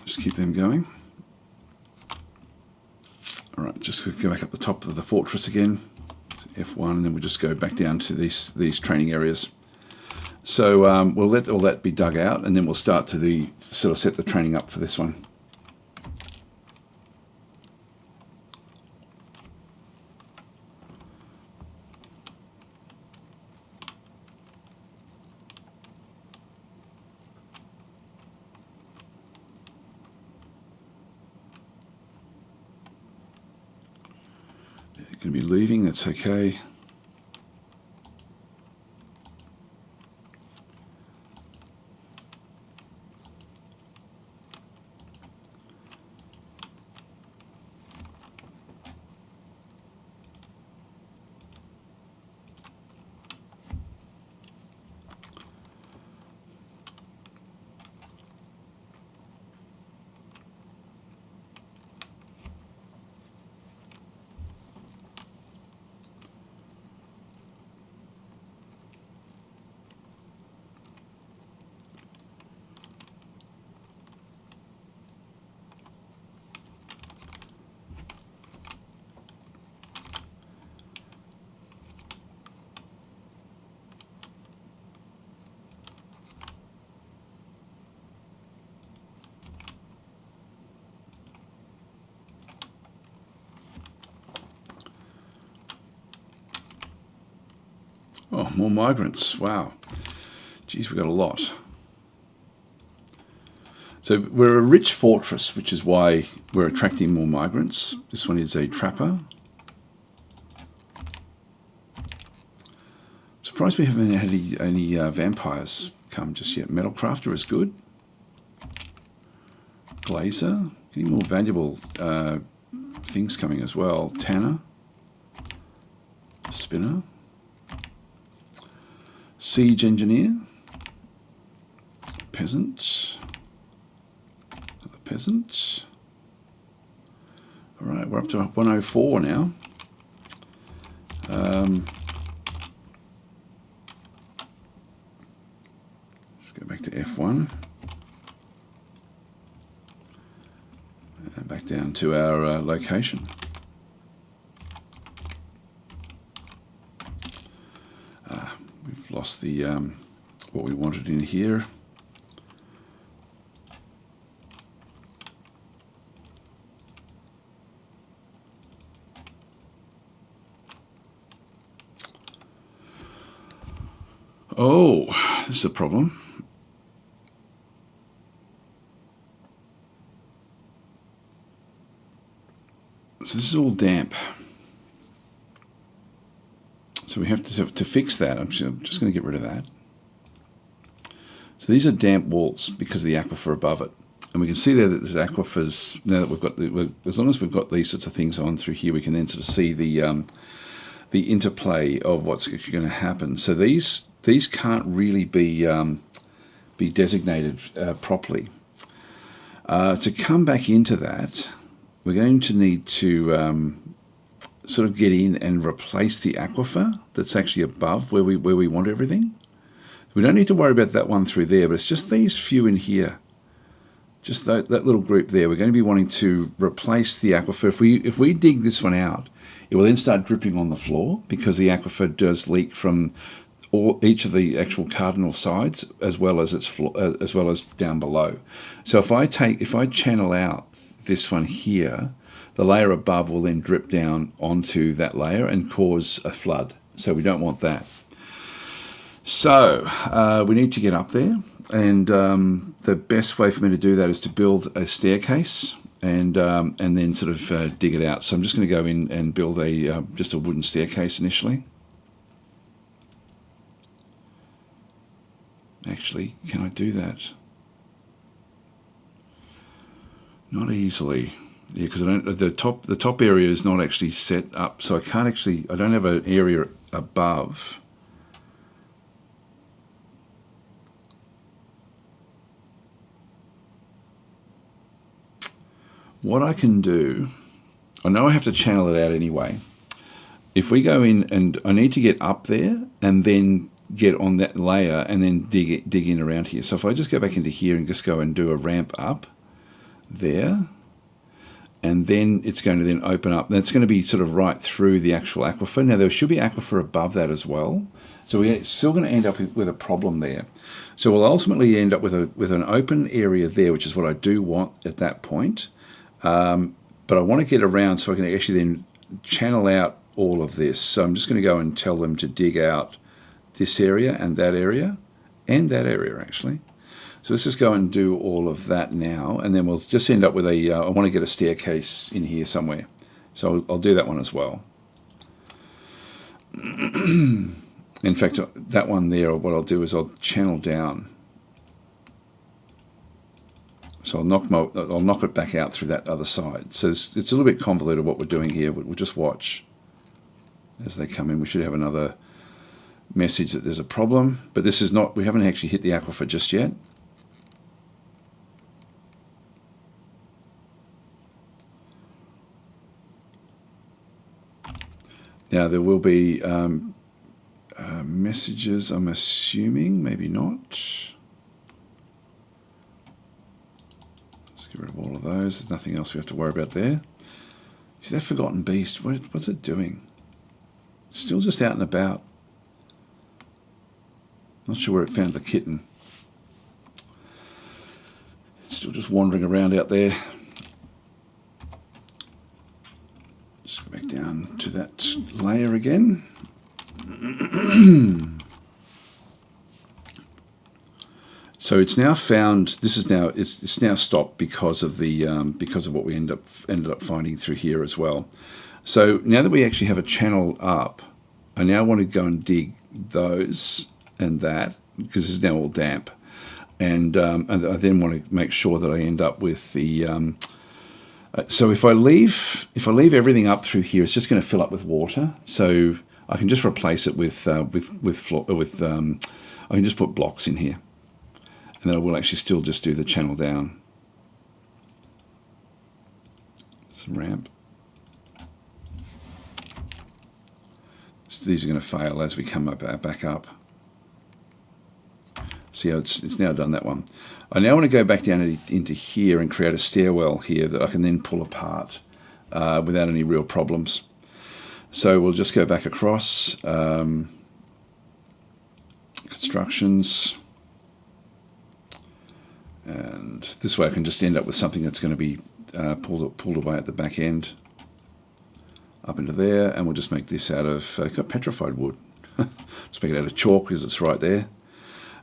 Just keep them going. All right, just go back up the top of the fortress again, F1, and then we'll just go back down to these training areas. So we'll let all that be dug out, and then we'll start to sort of set the training up for this one. Going to be leaving, that's okay. Oh, more migrants. Wow. Geez, we've got a lot. So we're a rich fortress, which is why we're attracting more migrants. This one is a trapper. Surprised we haven't had any vampires come just yet. Metal crafter is good. Glazer. Getting more valuable things coming as well. Tanner. Spinner. Siege engineer. Peasant. Another peasant. All right, we're up to 104 now. Let's go back to F1. And back down to our location. We've lost the what we wanted in here. Oh, this is a problem. So this is all damp. So we have to fix that. I'm just going to get rid of that. So these are damp walls because of the aquifer above it. And we can see there that there's aquifers, now that we've got as long as we've got these sorts of things on through here, we can then sort of see the interplay of what's going to happen. So these can't really be designated properly. To come back into that, we're going to need to sort of get in and replace the aquifer that's actually above where we want everything. We don't need to worry about that one through there, but it's just these few in here. Just that little group there. We're going to be wanting to replace the aquifer. If we dig this one out, it will then start dripping on the floor because the aquifer does leak from each of the actual cardinal sides as well as as well as down below. So if I channel out this one here, the layer above will then drip down onto that layer and cause a flood. So we don't want that. So we need to get up there, and the best way for me to do that is to build a staircase and then sort of dig it out. So I'm just going to go in and build just a wooden staircase initially. Actually, can I do that? Not easily. Yeah, because the top area is not actually set up, so I don't have an area above. what I can do, I know I have to channel it out anyway. If we go in, and I need to get up there and then get on that layer and then dig in around here. So if I just go back into here and just go and do a ramp up there, and then it's going to then open up. That's going to be sort of right through the actual aquifer. Now there should be aquifer above that as well. So we're still going to end up with a problem there. So we'll ultimately end up with an open area there, which is what I do want at that point. But I want to get around so I can actually then channel out all of this. So I'm just going to go and tell them to dig out this area and that area actually. So let's just go and do all of that now, and then we'll just end up with a, I want to get a staircase in here somewhere. So I'll do that one as well. In fact, that one there, what I'll do is I'll channel down. So I'll knock it back out through that other side. So it's a little bit convoluted what we're doing here, but we'll just watch as they come in. We should have another message that there's a problem, but this is not, we haven't actually hit the aquifer just yet. Now there will be messages, I'm assuming, maybe not. Let's get rid of all of those. There's nothing else we have to worry about there. See that forgotten beast, what's it doing? Still just out and about. Not sure where it found the kitten. It's still just wandering around out there. Just go back down to that layer again. So it's now found. This is now it's now stopped because of the because of what we ended up finding through here as well. So now that we actually have a channel up, I now want to go and dig those and that, because this is now all damp, and I then want to make sure that I end up with the. So if I leave everything up through here, it's just going to fill up with water. So I can just replace it with I can just put blocks in here, and then I will actually still just do the channel down. Some ramp. So these are going to fail as we come back up. See how it's now done that one. I now want to go back down into here and create a stairwell here that I can then pull apart without any real problems. So we'll just go back across, constructions, and this way I can just end up with something that's going to be pulled away at the back end, up into there, and we'll just make this out of got petrified wood. Just make it out of chalk because it's right there.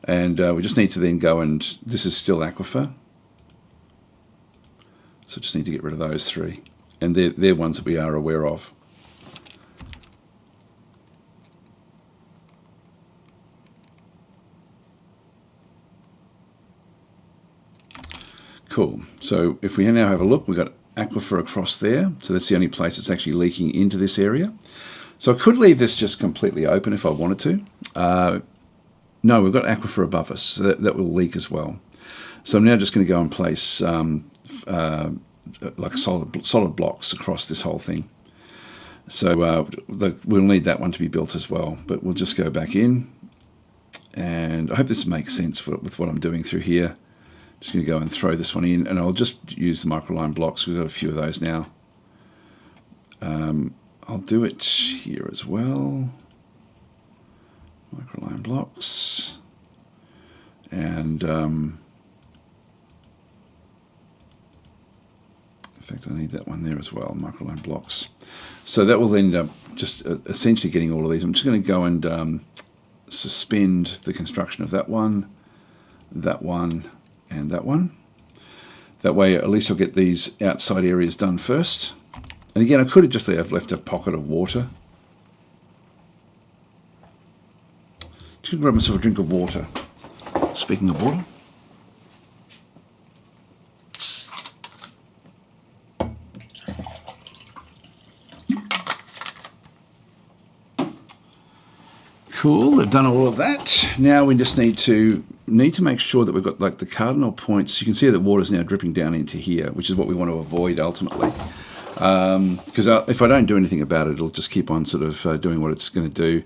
And we just need to then go and, this is still aquifer, so just need to get rid of those three, and they're ones that we are aware of. Cool. So if we now have a look, we've got aquifer across there, so that's the only place that's actually leaking into this area. So I could leave this just completely open if I wanted to. No, we've got aquifer above us, so that will leak as well. So I'm now just going to go and place like solid blocks across this whole thing. So we'll need that one to be built as well, but we'll just go back in, and I hope this makes sense with what I'm doing through here. Just going to go and throw this one in, and I'll just use the microline blocks. We've got a few of those now. I'll do it here as well. Microline blocks, and in fact I need that one there as well, microline blocks. So that will end up just essentially getting all of these. I'm just going to go and suspend the construction of that one, and that one. That way at least I'll get these outside areas done first. And again, I could have just left a pocket of water. Just going to grab myself a drink of water. Speaking of water. Cool, they've done all of that. Now we just need to make sure that we've got like the cardinal points. You can see that water's now dripping down into here, which is what we want to avoid ultimately. Because if I don't do anything about it, it'll just keep on sort of doing what it's going to do.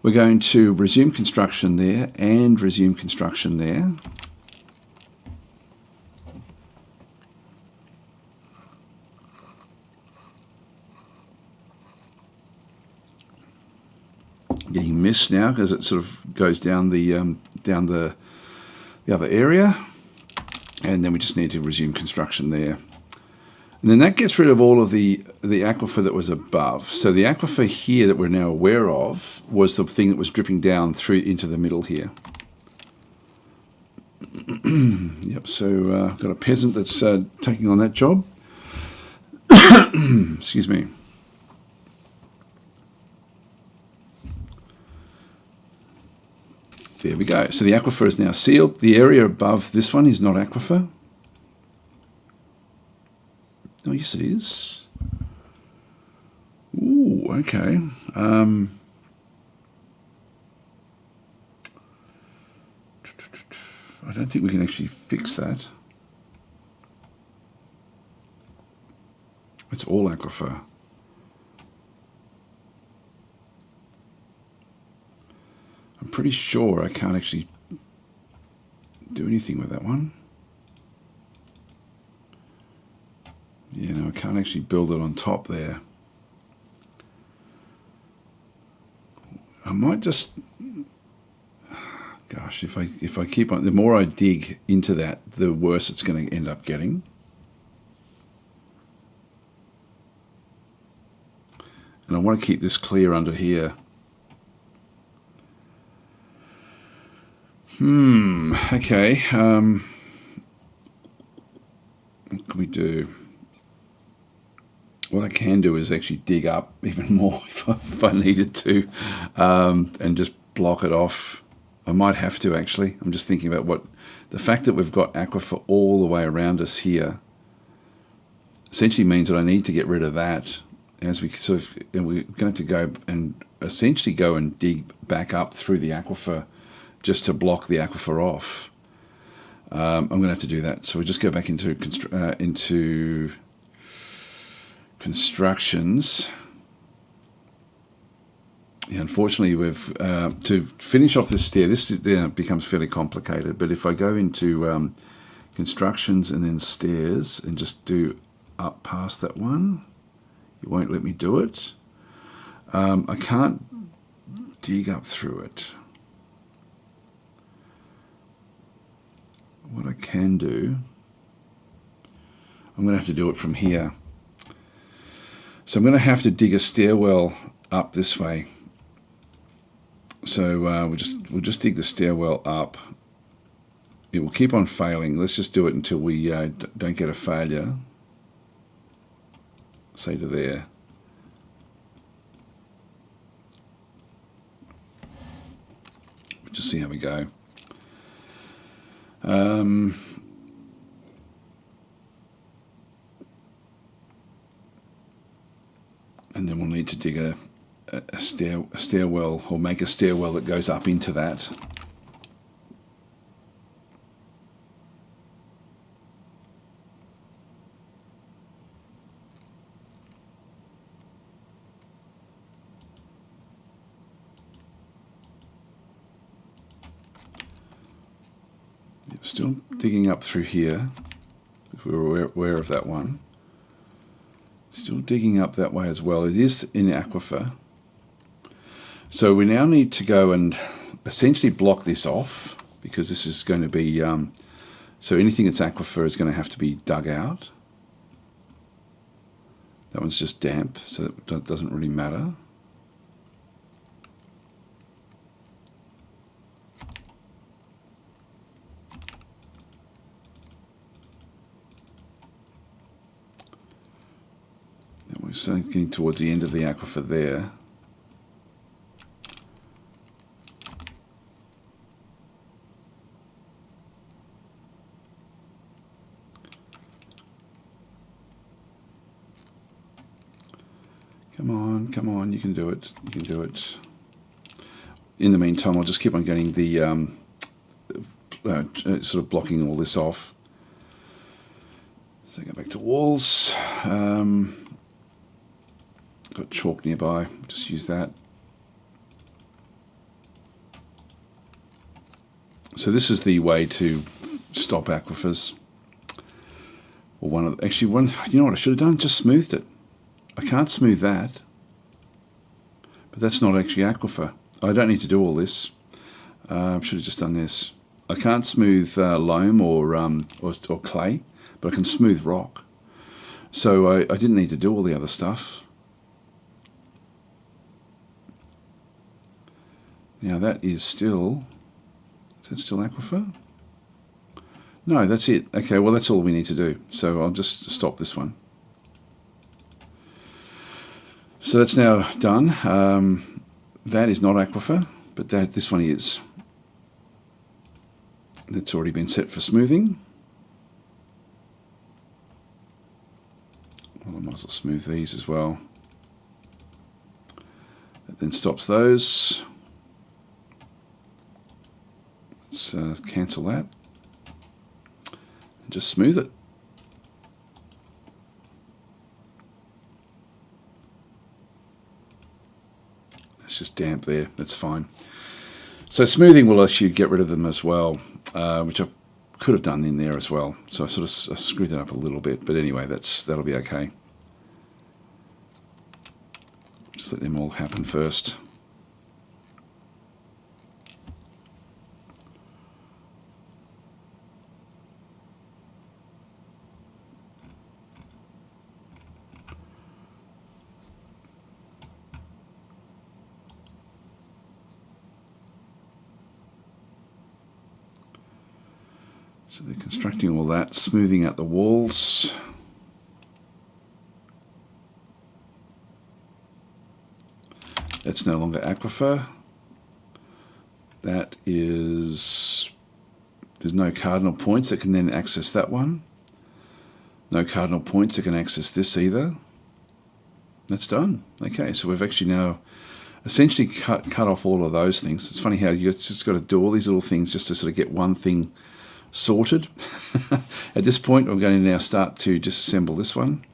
We're going to resume construction there and resume construction there. Getting missed now because it sort of goes down the other area, and then we just need to resume construction there. And then that gets rid of all of the aquifer that was above. So the aquifer here that we're now aware of was the thing that was dripping down through into the middle here. Yep. So got a peasant that's taking on that job. Excuse me. There we go. So the aquifer is now sealed. The area above this one is not aquifer. Oh, yes, it is. Ooh, okay. I don't think we can actually fix that. It's all aquifer. I'm pretty sure I can't actually do anything with that one. Yeah, no, I can't actually build it on top there. I might just, gosh, if I keep on, the more I dig into that, the worse it's going to end up getting. And I want to keep this clear under here. Okay. What can we do? What I can do is actually dig up even more if I needed to, and just block it off. I might have to actually. I'm just thinking about the fact that we've got aquifer all the way around us here essentially means that I need to get rid of that. As we sort of, and we're going to go and essentially go and dig back up through the aquifer just to block the aquifer off. I'm going to have to do that. So we just go back into constructions. Yeah, unfortunately, we've to finish off this stair. This becomes fairly complicated. But if I go into constructions and then stairs and just do up past that one, it won't let me do it. I can't dig up through it. What I can do, I'm going to have to do it from here. So I'm going to have to dig a stairwell up this way. So we'll just dig the stairwell up. It will keep on failing. Let's just do it until we don't get a failure. Say to there. Just see how we go. And then we'll need to dig a stairwell, or make a stairwell that goes up into that. Still digging up through here, if we were aware of that one. Still digging up that way as well. It is in aquifer. So we now need to go and essentially block this off, because this is going to be, so anything that's aquifer is going to have to be dug out. That one's just damp, so that doesn't really matter. We're getting towards the end of the aquifer there. Come on, you can do it. You can do it. in the meantime, I'll just keep on getting the sort of blocking all this off. So go back to walls. Got chalk nearby. Just use that. So this is the way to stop aquifers. Or one of actually one. You know what I should have done? Just smoothed it. I can't smooth that. But that's not actually aquifer. I don't need to do all this. I should have just done this. I can't smooth loam or clay, but I can smooth rock. So I didn't need to do all the other stuff. Now that is still. Is that still aquifer? No, that's it. Okay, well that's all we need to do. So I'll just stop this one. So that's now done. That is not aquifer, but this one is. That's already been set for smoothing. Well, I might as well smooth these as well. That then stops those. Let's cancel that. And just smooth it. It's just damp there, that's fine. So smoothing will actually get rid of them as well, which I could have done in there as well. So I sort of screwed it up a little bit, but anyway, that'll be okay. Just let them all happen first. So they're constructing all that, smoothing out the walls. That's no longer aquifer. That is, there's no cardinal points that can then access that one. No cardinal points that can access this either. That's done. Okay, so we've actually now essentially cut off all of those things. It's funny how you just got to do all these little things just to sort of get one thing sorted. At this point, I'm going to now start to disassemble this one.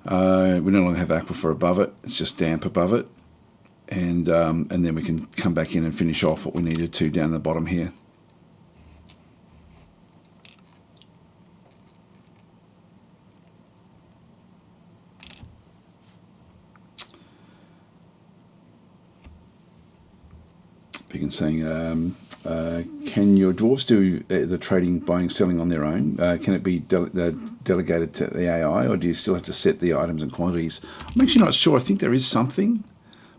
We no longer have aquifer above it; it's just damp above it, and then we can come back in and finish off what we needed to down the bottom here. Begin saying, can your dwarves do the trading, buying, selling on their own? Can it be delegated to the AI, or do you still have to set the items and quantities? I'm actually not sure. I think there is something,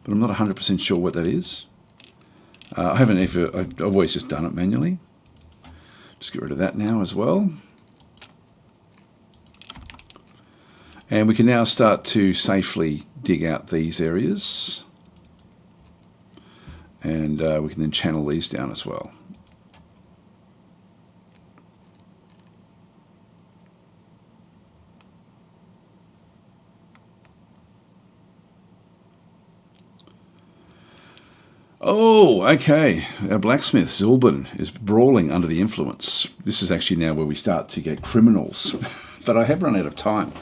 but I'm not 100% sure what that is. I haven't ever, I've always just done it manually. Just get rid of that now as well. And we can now start to safely dig out these areas. And we can then channel these down as well. Oh, okay. Our blacksmith, Zulban, is brawling under the influence. This is actually now where we start to get criminals. But I have run out of time.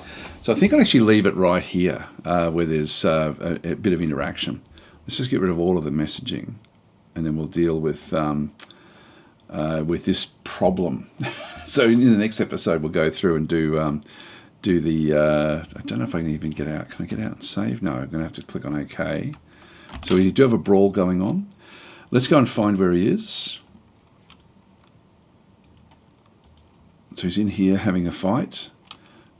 So I think I'll actually leave it right here where there's a bit of interaction. Let's just get rid of all of the messaging, and then we'll deal with this problem. So in the next episode, we'll go through and do the. I don't know if I can even get out. Can I get out and save? No, I'm going to have to click on OK. So we do have a brawl going on. Let's go and find where he is. So he's in here having a fight.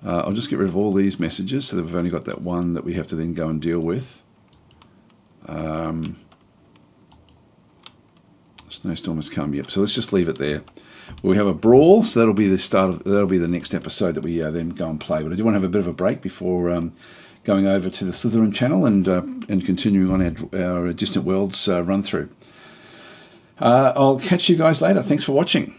I'll just get rid of all these messages so that we've only got that one that we have to then go and deal with. Snowstorm has come. Yep. So let's just leave it there. Well, we have a brawl, so that'll be the start of. That'll be the next episode that we then go and play. But I do want to have a bit of a break before going over to the Slytherin channel and continuing on our Distant Worlds run through. I'll catch you guys later. Thanks for watching.